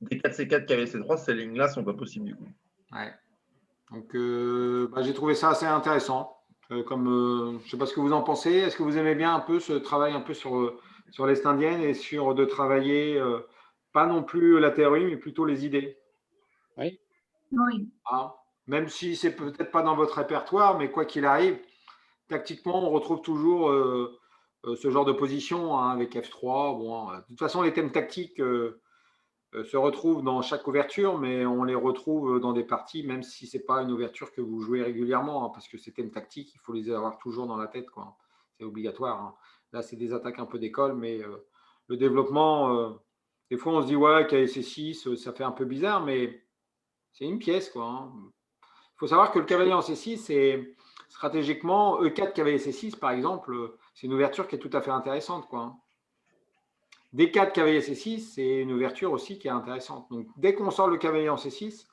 D4, C4, cavalier C3, ces lignes-là ne sont pas possibles du coup. Ouais. Donc, j'ai trouvé ça assez intéressant. Je ne sais pas ce que vous en pensez. Est-ce que vous aimez bien un peu ce travail un peu sur l'Est indienne et sur de travailler, pas non plus la théorie, mais plutôt les idées? Oui. Oui. Hein, même si c'est peut-être pas dans votre répertoire, mais quoi qu'il arrive, tactiquement, on retrouve toujours ce genre de position hein, avec F3. Bon, de toute façon, les thèmes tactiques se retrouvent dans chaque ouverture, mais on les retrouve dans des parties, même si ce n'est pas une ouverture que vous jouez régulièrement, hein, parce que ces thèmes tactiques, il faut les avoir toujours dans la tête, quoi. C'est obligatoire. Hein. Là, c'est des attaques un peu d'école, mais le développement, des fois, on se dit, ouais, KSC6, ça fait un peu bizarre, mais c'est une pièce, quoi. Hein. Il faut savoir que le cavalier en C6, c'est stratégiquement, E4 cavalier C6, par exemple, c'est une ouverture qui est tout à fait intéressante, quoi. D4 cavalier C6, c'est une ouverture aussi qui est intéressante. Donc, dès qu'on sort le cavalier en C6,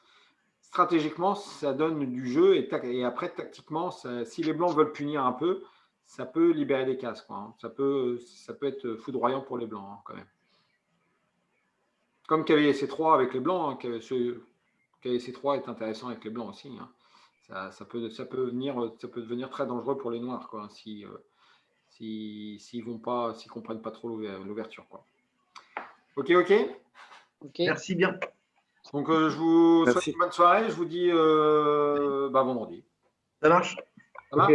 stratégiquement, ça donne du jeu et après, tactiquement, si les blancs veulent punir un peu, ça peut libérer des cases, quoi. Hein. Ça peut être foudroyant pour les blancs, hein, quand même. Comme cavalier C3 avec les blancs, hein, cavalier C3 est intéressant avec les blancs aussi. Hein. Ça peut devenir très dangereux pour les noirs, quoi, s'ils comprennent pas trop l'ouverture, quoi. Ok. Merci bien. Donc je vous souhaite Merci. une bonne soirée. Je vous dis vendredi. Ça marche? Ça marche?